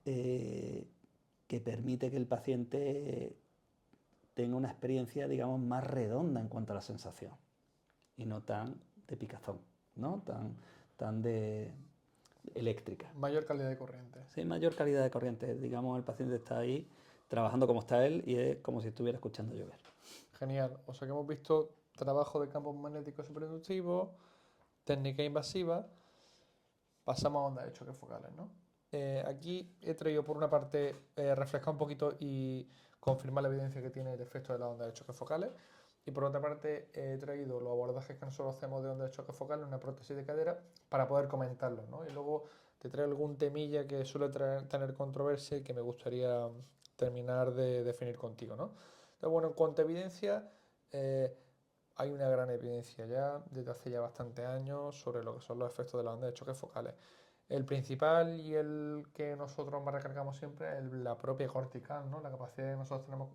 que permite que el paciente tenga una experiencia, digamos, más redonda en cuanto a la sensación y no tan de picazón, ¿no? Tan de eléctrica.
Mayor calidad de corriente.
Sí, mayor calidad de corriente. Digamos, el paciente está ahí trabajando como está él y es como si estuviera escuchando llover.
Genial. O sea que hemos visto trabajo de campos magnéticos superinductivos, técnica invasiva, pasamos a ondas de choque focales, ¿no? Aquí he traído por una parte refrescar un poquito y confirmar la evidencia que tiene el efecto de las ondas de choque focales, y por otra parte he traído los abordajes que nosotros hacemos de ondas de choque focales en una prótesis de cadera para poder comentarlos, ¿no? Y luego te traigo algún temilla que suele tener controversia y que me gustaría terminar de definir contigo, ¿no? Entonces, bueno, en cuanto a evidencia, eh, hay una gran evidencia ya desde hace ya bastantes años sobre lo que son los efectos de las ondas de choque focales. El principal y el que nosotros más recargamos siempre es la propia cortical, ¿no? La capacidad que nosotros tenemos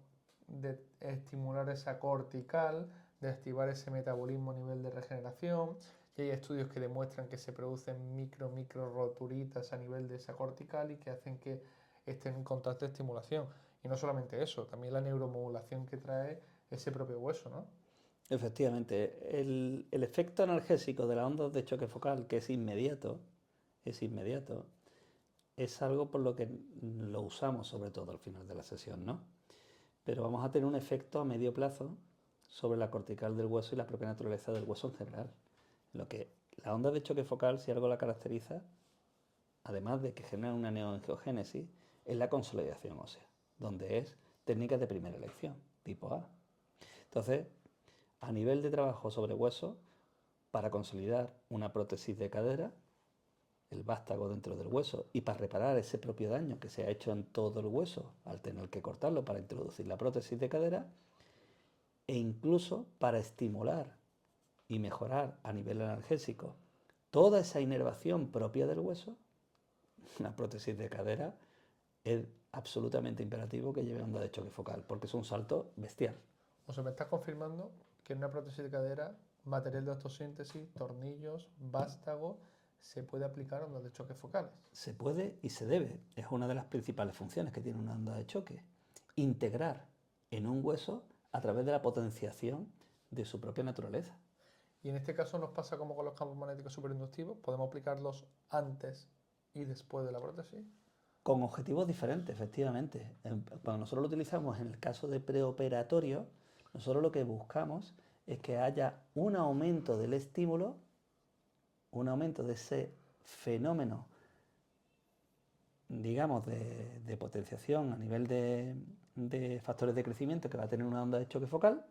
de estimular esa cortical, de activar ese metabolismo a nivel de regeneración. Y hay estudios que demuestran que se producen micro roturitas a nivel de esa cortical y que hacen que estén en constante estimulación. Y no solamente eso, también la neuromodulación que trae ese propio hueso, ¿no?
Efectivamente, el efecto analgésico de las ondas de choque focal, que es inmediato, es algo por lo que lo usamos sobre todo al final de la sesión, ¿no? Pero vamos a tener un efecto a medio plazo sobre la cortical del hueso y la propia naturaleza del hueso en general. Lo que la onda de choque focal, si algo la caracteriza, además de que genera una neoangiogénesis, es la consolidación ósea, donde es técnicas de primera elección, tipo A. Entonces, a nivel de trabajo sobre hueso, para consolidar una prótesis de cadera, el vástago dentro del hueso, y para reparar ese propio daño que se ha hecho en todo el hueso al tener que cortarlo para introducir la prótesis de cadera, e incluso para estimular y mejorar a nivel analgésico toda esa inervación propia del hueso, la prótesis de cadera es absolutamente imperativo que lleve onda de choque focal, porque es un salto bestial.
O sea, me estás confirmando que en una prótesis de cadera, material de osteosíntesis, tornillos, vástago, se puede aplicar ondas de choque focales.
Se puede y se debe. Es una de las principales funciones que tiene una onda de choque. Integrar en un hueso a través de la potenciación de su propia naturaleza.
Y en este caso nos pasa como con los campos magnéticos superinductivos, podemos aplicarlos antes y después de la prótesis.
Con objetivos diferentes, efectivamente. Cuando nosotros lo utilizamos en el caso de preoperatorio, nosotros lo que buscamos es que haya un aumento del estímulo, un aumento de ese fenómeno, digamos, de potenciación a nivel de factores de crecimiento que va a tener una onda de choque focal,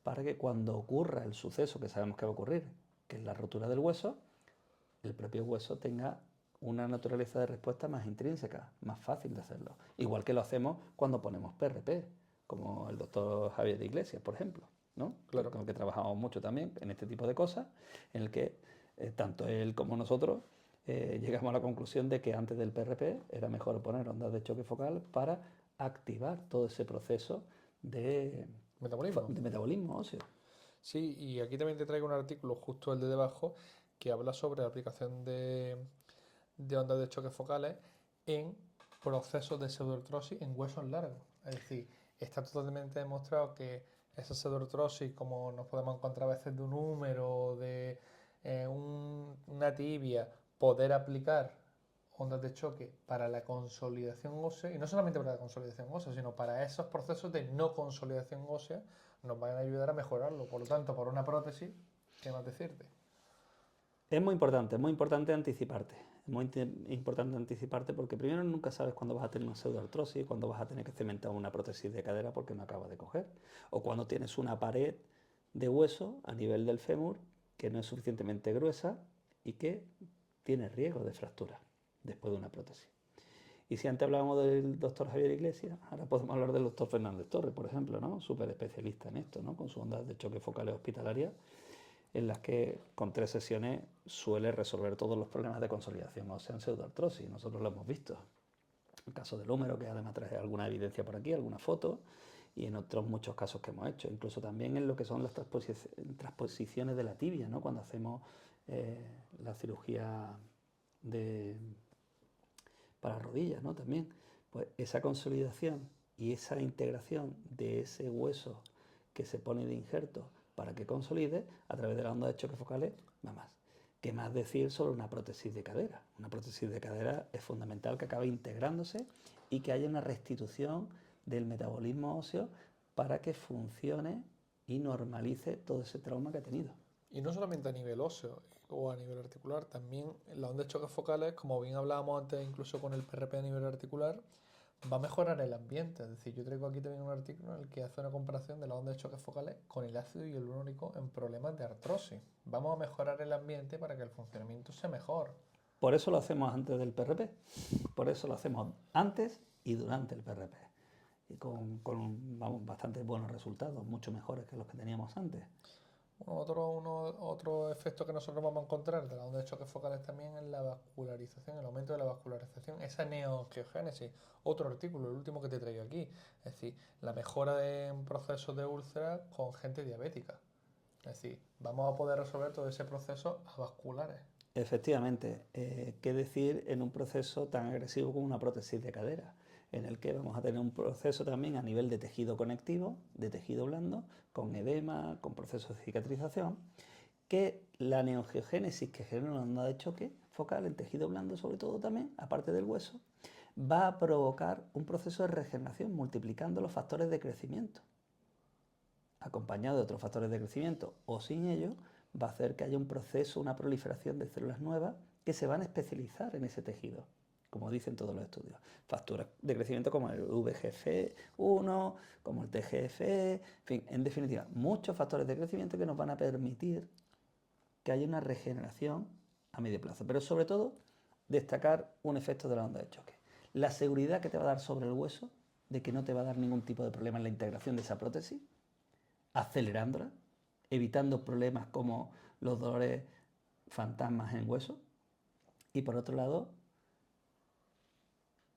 para que cuando ocurra el suceso que sabemos que va a ocurrir, que es la rotura del hueso, el propio hueso tenga una naturaleza de respuesta más intrínseca, más fácil de hacerlo. Igual que lo hacemos cuando ponemos PRP, como el doctor Javier de Iglesias, por ejemplo, ¿no?
Claro.
Con el que trabajamos mucho también en este tipo de cosas, en el que tanto él como nosotros llegamos a la conclusión de que antes del PRP era mejor poner ondas de choque focal para activar todo ese proceso de metabolismo óseo.
Sí, y aquí también te traigo un artículo, justo el de debajo, que habla sobre la aplicación de ondas de choque focales en procesos de pseudoartrosis en huesos largos. Es decir, está totalmente demostrado que esa pseudoartrosis, como nos podemos encontrar a veces de un húmero, de una tibia, poder aplicar ondas de choque para la consolidación ósea, y no solamente para la consolidación ósea, sino para esos procesos de no consolidación ósea, nos van a ayudar a mejorarlo. Por lo tanto, por una prótesis, ¿qué más decirte?
Es muy importante anticiparte. Es muy importante anticiparte porque primero nunca sabes cuándo vas a tener una pseudoartrosis, cuándo vas a tener que cementar una prótesis de cadera porque no acaba de coger. O cuando tienes una pared de hueso a nivel del fémur que no es suficientemente gruesa y que tiene riesgo de fractura después de una prótesis. Y si antes hablábamos del doctor Javier Iglesias, ahora podemos hablar del doctor Fernández Torres, por ejemplo, ¿no? Súper especialista en esto, ¿no? Con sus ondas de choque focales hospitalarias, en las que con 3 sesiones suele resolver todos los problemas de consolidación ósea en pseudoartrosis. Nosotros lo hemos visto. El caso del húmero, que además trae alguna evidencia por aquí, alguna foto, y en otros muchos casos que hemos hecho. Incluso también en lo que son las transposiciones de la tibia, ¿no? Cuando hacemos la cirugía para rodillas, ¿no? También, pues esa consolidación y esa integración de ese hueso que se pone de injerto para que consolide a través de la onda de choque focales, nada más. ¿Qué más decir sobre una prótesis de cadera? Una prótesis de cadera es fundamental que acabe integrándose y que haya una restitución del metabolismo óseo para que funcione y normalice todo ese trauma que ha tenido.
Y no solamente a nivel óseo o a nivel articular, también la onda de choques focales, como bien hablábamos antes, incluso con el PRP a nivel articular, va a mejorar el ambiente. Es decir, yo traigo aquí también un artículo en el que hace una comparación de la onda de choques focales con el ácido hialurónico en problemas de artrosis. Vamos a mejorar el ambiente para que el funcionamiento sea mejor.
Por eso lo hacemos antes del PRP, por eso lo hacemos antes y durante el PRP. Y con vamos, bastante buenos resultados, mucho mejores que los que teníamos antes.
Otro efecto que nosotros vamos a encontrar de la onda de choques focales también es la vascularización, el aumento de la vascularización, esa neoangiogénesis. Otro artículo, el último que te traigo aquí. Es decir, la mejora en procesos de úlceras con gente diabética. Es decir, vamos a poder resolver todo ese proceso avasculares.
Efectivamente, ¿qué decir en un proceso tan agresivo como una prótesis de cadera? En el que vamos a tener un proceso también a nivel de tejido conectivo, de tejido blando, con edema, con procesos de cicatrización, que la neoangiogénesis que genera una onda de choque focal en tejido blando, sobre todo también, aparte del hueso, va a provocar un proceso de regeneración multiplicando los factores de crecimiento. Acompañado de otros factores de crecimiento o sin ello, va a hacer que haya un proceso, una proliferación de células nuevas que se van a especializar en ese tejido, como dicen todos los estudios. Factores de crecimiento como el VGF1, como el TGF, en fin, en definitiva, muchos factores de crecimiento que nos van a permitir que haya una regeneración a medio plazo. Pero sobre todo, destacar un efecto de la onda de choque. La seguridad que te va a dar sobre el hueso de que no te va a dar ningún tipo de problema en la integración de esa prótesis, acelerándola, evitando problemas como los dolores fantasmas en hueso. Y por otro lado,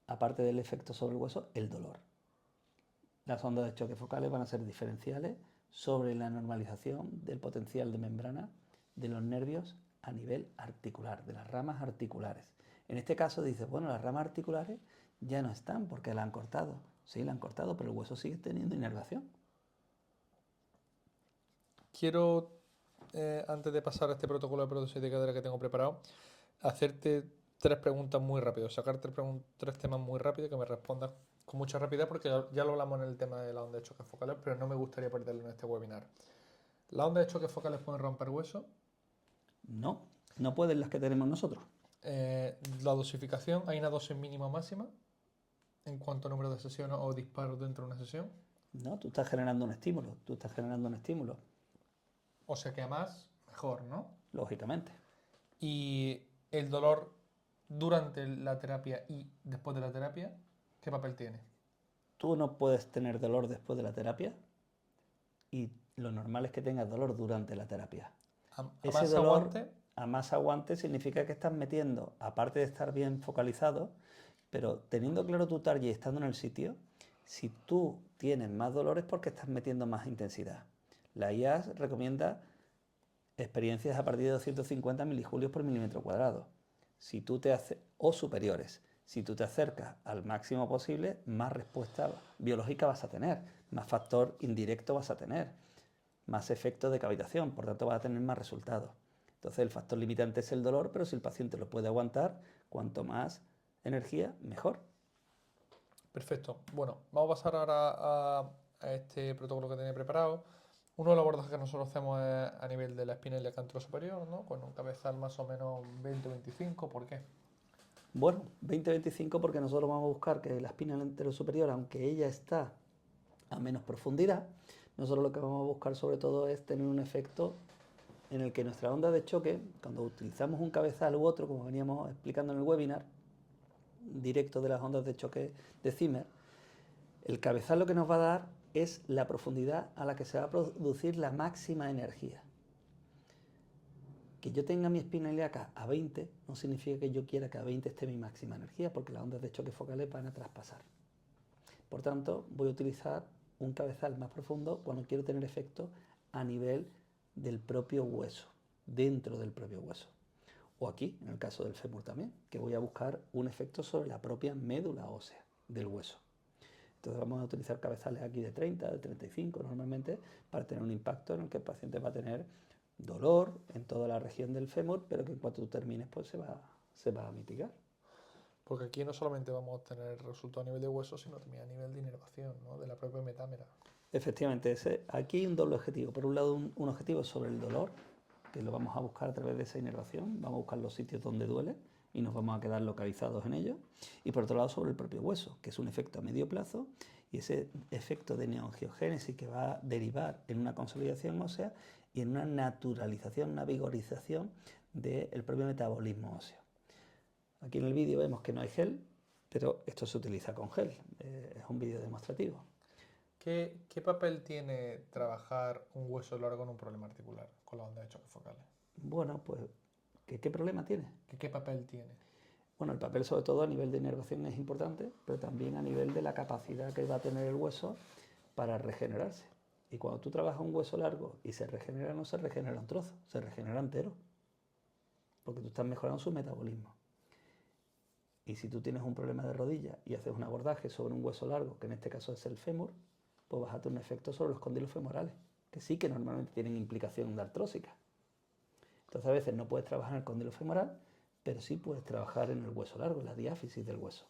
aparte del efecto sobre el hueso, el dolor. Las ondas de choque focales van a ser diferenciales sobre la normalización del potencial de membrana de los nervios a nivel articular, de las ramas articulares. En este caso dices, bueno, las ramas articulares ya no están porque la han cortado. Sí, la han cortado, pero el hueso sigue teniendo inervación.
Quiero, antes de pasar a este protocolo de prótesis de cadera que tengo preparado, hacerte tres preguntas muy rápido, sacar tres temas muy rápidos que me respondas con mucha rapidez porque ya lo hablamos en el tema de la onda de choques focales, pero no me gustaría perderlo en este webinar. ¿La onda de choques focales pueden romper hueso?
No, no pueden las que tenemos nosotros.
La dosificación, ¿hay una dosis mínima o máxima en cuanto a número de sesiones o disparos dentro de una sesión?
No, tú estás generando un estímulo, tú estás generando un estímulo,
O sea que a más, mejor, ¿no?
lógicamente.
Y el dolor durante la terapia y después de la terapia, ¿qué papel tiene?
Tú no puedes tener dolor después de la terapia y lo normal es que tengas dolor durante la terapia.
A
Ese
más
dolor
aguante,
a más aguante significa que estás metiendo, aparte de estar bien focalizado, pero teniendo claro tu target y estando en el sitio, si tú tienes más dolor es porque estás metiendo más intensidad. La IAS recomienda experiencias a partir de 250 milijulios por milímetro cuadrado. Si tú te haces, o superiores. Si tú te acercas al máximo posible, más respuesta biológica vas a tener, más factor indirecto vas a tener, más efecto de cavitación, por tanto vas a tener más resultados. Entonces el factor limitante es el dolor, pero si el paciente lo puede aguantar, cuanto más energía, mejor.
perfecto. Bueno, vamos a pasar ahora a este protocolo que tenía preparado. Uno de los abordajes que nosotros hacemos es a nivel de la espina iliocanto superior, ¿no? Con un cabezal más o menos 20-25. ¿Por qué?
Bueno, 20-25 porque nosotros vamos a buscar que la espina entero superior, aunque ella está a menos profundidad, nosotros lo que vamos a buscar sobre todo es tener un efecto en el que nuestra onda de choque, cuando utilizamos un cabezal u otro, como veníamos explicando en el webinar, directo de las ondas de choque de Zimmer, el cabezal lo que nos va a dar es la profundidad a la que se va a producir la máxima energía. Que yo tenga mi espina ilíaca a 20 no significa que yo quiera que a 20 esté mi máxima energía, porque las ondas de choque focales van a traspasar. Por tanto, voy a utilizar un cabezal más profundo cuando quiero tener efecto a nivel del propio hueso, dentro del propio hueso. O aquí, en el caso del fémur también, que voy a buscar un efecto sobre la propia médula ósea del hueso. Entonces vamos a utilizar cabezales aquí de 30, de 35 normalmente, para tener un impacto en el que el paciente va a tener dolor en toda la región del fémur, pero que en cuanto tú termines pues se va a mitigar.
Porque aquí no solamente vamos a obtener el resultado a nivel de hueso, sino también a nivel de inervación, ¿no? De la propia metámera.
Efectivamente, aquí hay un doble objetivo. Por un lado, un objetivo sobre el dolor, que lo vamos a buscar a través de esa inervación, vamos a buscar los sitios donde duele y nos vamos a quedar localizados en ellos. Y por otro lado, sobre el propio hueso, que es un efecto a medio plazo, y ese efecto de neoangiogénesis que va a derivar en una consolidación ósea y en una naturalización, una vigorización del propio metabolismo óseo. Aquí en el vídeo vemos que no hay gel, pero esto se utiliza con gel. Es un vídeo demostrativo.
¿Qué papel tiene trabajar un hueso largo en un problema articular con las ondas de choque focales?
Bueno, pues, ¿qué problema tiene?
¿Qué papel tiene?
Bueno, el papel sobre todo a nivel de inervación es importante, pero también a nivel de la capacidad que va a tener el hueso para regenerarse. Y cuando tú trabajas un hueso largo y se regenera, no se regenera un trozo, se regenera entero, porque tú estás mejorando su metabolismo. Y si tú tienes un problema de rodilla y haces un abordaje sobre un hueso largo, que en este caso es el fémur, pues vas a tener un efecto sobre los cóndilos femorales, que sí que normalmente tienen implicación de artrósica. Entonces a veces no puedes trabajar en el cóndilo femoral, pero sí puedes trabajar en el hueso largo, en la diáfisis del hueso.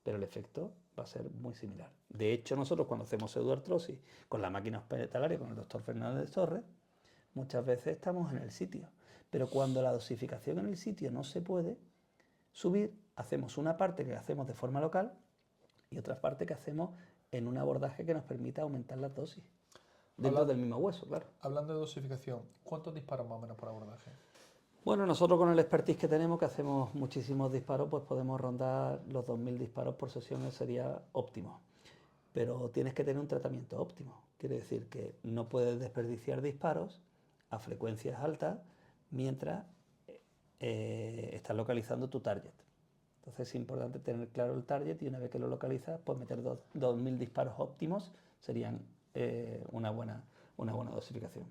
Pero el efecto va a ser muy similar. De hecho, nosotros cuando hacemos pseudoartrosis con la máquina hospitalaria, con el doctor Fernández Torres, muchas veces estamos en el sitio. Pero cuando la dosificación en el sitio no se puede subir, hacemos una parte que hacemos de forma local y otra parte que hacemos en un abordaje que nos permita aumentar la dosis. Dentro del mismo hueso, claro.
Hablando de dosificación, ¿cuántos disparos más o menos por abordaje?
Bueno, nosotros con el expertise que tenemos, que hacemos muchísimos disparos, pues podemos rondar los 2000 disparos por sesión, que sería óptimo. Pero tienes que tener un tratamiento óptimo. Quiere decir que no puedes desperdiciar disparos a frecuencias altas mientras estás localizando tu target. Entonces es importante tener claro el target y una vez que lo localizas, pues meter 2000 disparos óptimos serían una buena dosificación.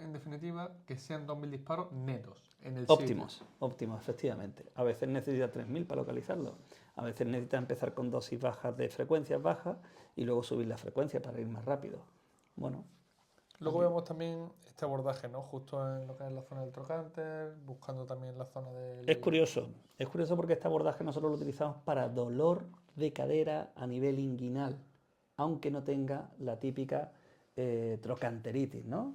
En definitiva, que sean 2000 disparos netos en el sitio.
Óptimos, efectivamente. A veces necesita 3000 para localizarlo. A veces necesita empezar con dosis bajas de frecuencias bajas y luego subir la frecuencia para ir más rápido. Bueno.
Luego vemos también este abordaje, ¿no? Justo en lo que es la zona del trocánter, buscando también la zona del...
Es curioso porque este abordaje nosotros lo utilizamos para dolor de cadera a nivel inguinal, aunque no tenga la típica trocanteritis, ¿no?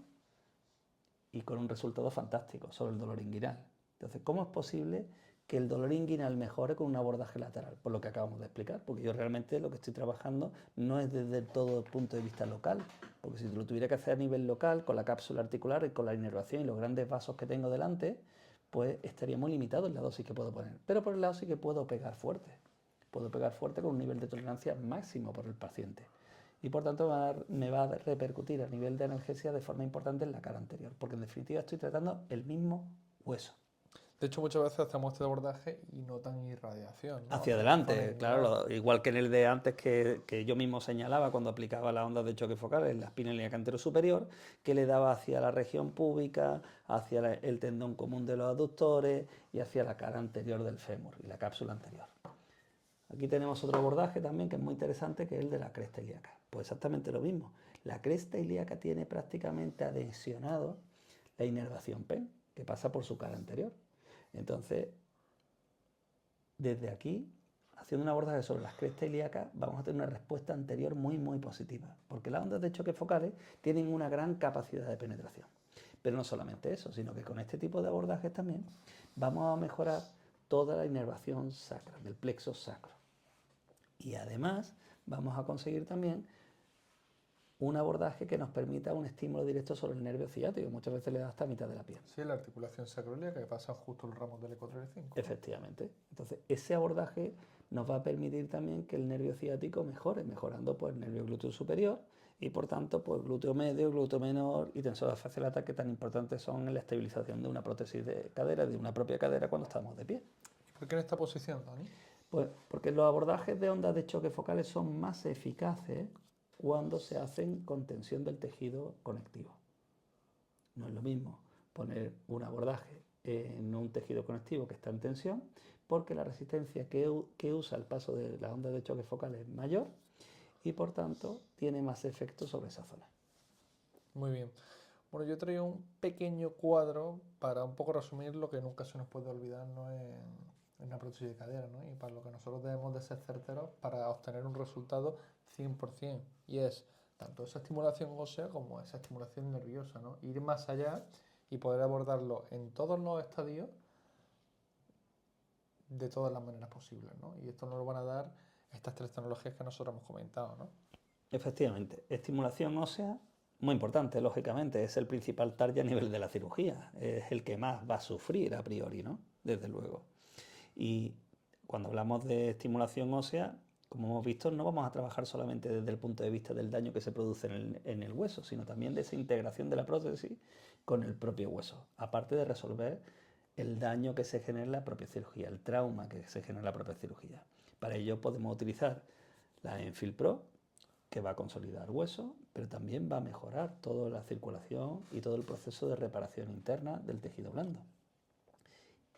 Y con un resultado fantástico sobre el dolor inguinal. Entonces, ¿cómo es posible que el dolor inguinal mejore con un abordaje lateral? Por lo que acabamos de explicar, porque yo realmente lo que estoy trabajando no es desde todo el punto de vista local, porque si lo tuviera que hacer a nivel local, con la cápsula articular y con la inervación y los grandes vasos que tengo delante, pues estaría muy limitado en la dosis que puedo poner. Pero por el lado sí que puedo pegar fuerte. Puedo pegar fuerte con un nivel de tolerancia máximo por el paciente. Y por tanto me va a repercutir a nivel de analgesia de forma importante en la cara anterior, porque en definitiva estoy tratando el mismo hueso.
De hecho, muchas veces hacemos este abordaje y notan irradiación, ¿no?
Hacia adelante, claro, igual que en el de antes que yo mismo señalaba cuando aplicaba las ondas de choque focal en la espina ilíaca anterior superior, que le daba hacia la región púbica, hacia el tendón común de los aductores y hacia la cara anterior del fémur y la cápsula anterior. Aquí tenemos otro abordaje también que es muy interesante, que es el de la cresta ilíaca. Pues exactamente lo mismo. La cresta ilíaca tiene prácticamente adhesionado la inervación PEN, que pasa por su cara anterior. Entonces, desde aquí, haciendo un abordaje sobre las crestas ilíacas, vamos a tener una respuesta anterior muy, muy positiva, porque las ondas de choque focales tienen una gran capacidad de penetración. Pero no solamente eso, sino que con este tipo de abordajes también vamos a mejorar toda la inervación sacra, del plexo sacro. Y además vamos a conseguir también un abordaje que nos permita un estímulo directo sobre el nervio ciático, muchas veces le da hasta mitad de la pierna.
Sí, la articulación sacroiliaca que pasa justo los ramos del ecuatorial 5.
Efectivamente. Entonces, ese abordaje nos va a permitir también que el nervio ciático mejore, mejorando pues, el nervio glúteo superior y por tanto pues, glúteo medio, glúteo menor y tensor facial que tan importantes son en la estabilización de una prótesis de cadera, de una propia cadera cuando estamos de pie.
¿Y por qué en esta posición, Dani?
Pues porque los abordajes de ondas de choque focales son más eficaces cuando se hacen con tensión del tejido conectivo. No es lo mismo poner un abordaje en un tejido conectivo que está en tensión, porque la resistencia que usa el paso de las ondas de choque focales es mayor y por tanto tiene más efecto sobre esa zona.
Muy bien. Bueno, yo he traído un pequeño cuadro para un poco resumir lo que nunca se nos puede olvidar, ¿no? en una prótesis de cadera, ¿no? Y para lo que nosotros debemos de ser certeros para obtener un resultado 100%. Y es tanto esa estimulación ósea como esa estimulación nerviosa, ¿no? Ir más allá y poder abordarlo en todos los estadios de todas las maneras posibles, ¿no? Y esto nos lo van a dar estas tres tecnologías que nosotros hemos comentado, ¿no?
Efectivamente, estimulación ósea, muy importante, lógicamente, es el principal target a nivel de la cirugía, es el que más va a sufrir a priori, ¿no? Desde luego. Y cuando hablamos de estimulación ósea, como hemos visto, no vamos a trabajar solamente desde el punto de vista del daño que se produce en el hueso, sino también de esa integración de la prótesis con el propio hueso, aparte de resolver el daño que se genera en la propia cirugía, el trauma que se genera en la propia cirugía. Para ello podemos utilizar la Enfil Pro, que va a consolidar hueso, pero también va a mejorar toda la circulación y todo el proceso de reparación interna del tejido blando.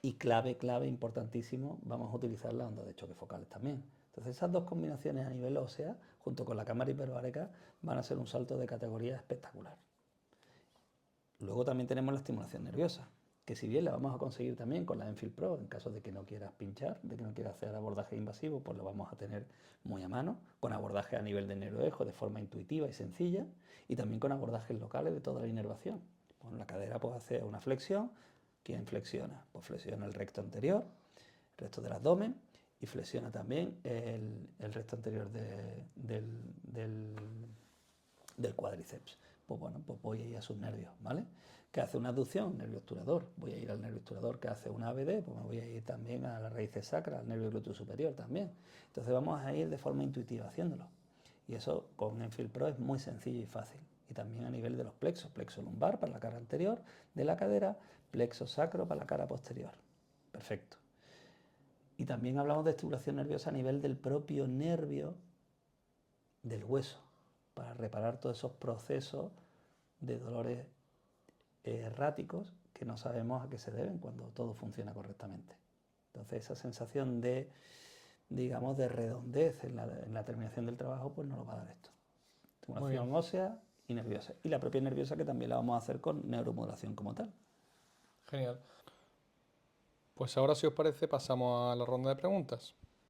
Y clave, importantísimo, vamos a utilizar las ondas de choque focales también. Entonces esas dos combinaciones a nivel ósea, junto con la cámara hiperbárica, van a ser un salto de categoría espectacular. Luego también tenemos la estimulación nerviosa, que si bien la vamos a conseguir también con la Enfil Pro, en caso de que no quieras pinchar, de que no quieras hacer abordaje invasivo, pues lo vamos a tener muy a mano, con abordaje a nivel de neuroejo de forma intuitiva y sencilla, y también con abordajes locales de toda la inervación. Pues en la cadera puedes hacer una flexión. ¿Quién flexiona? Pues flexiona el recto anterior, el resto del abdomen, y flexiona también el resto anterior del cuádriceps. Pues bueno, pues voy a ir a sus nervios, ¿vale? ¿Qué hace una abducción? Nervio obturador. Voy a ir al nervio obturador. ¿Qué hace una ABD? Pues me voy a ir también a las raíces sacras, al nervio glúteo superior también. Entonces vamos a ir de forma intuitiva haciéndolo. Y eso con Enfil Pro es muy sencillo y fácil. Y también a nivel de los plexos, plexo lumbar para la cara anterior de la cadera, plexo sacro para la cara posterior. Perfecto. Y también hablamos de estimulación nerviosa a nivel del propio nervio del hueso, para reparar todos esos procesos de dolores erráticos que no sabemos a qué se deben cuando todo funciona correctamente. Entonces esa sensación de, digamos, de redondez en la terminación del trabajo, pues nos lo va a dar esto. Estimulación ósea y nerviosa. Y la propia nerviosa, que también la vamos a hacer con neuromodulación como tal.
Genial. Pues ahora, si os parece, pasamos a la ronda de preguntas.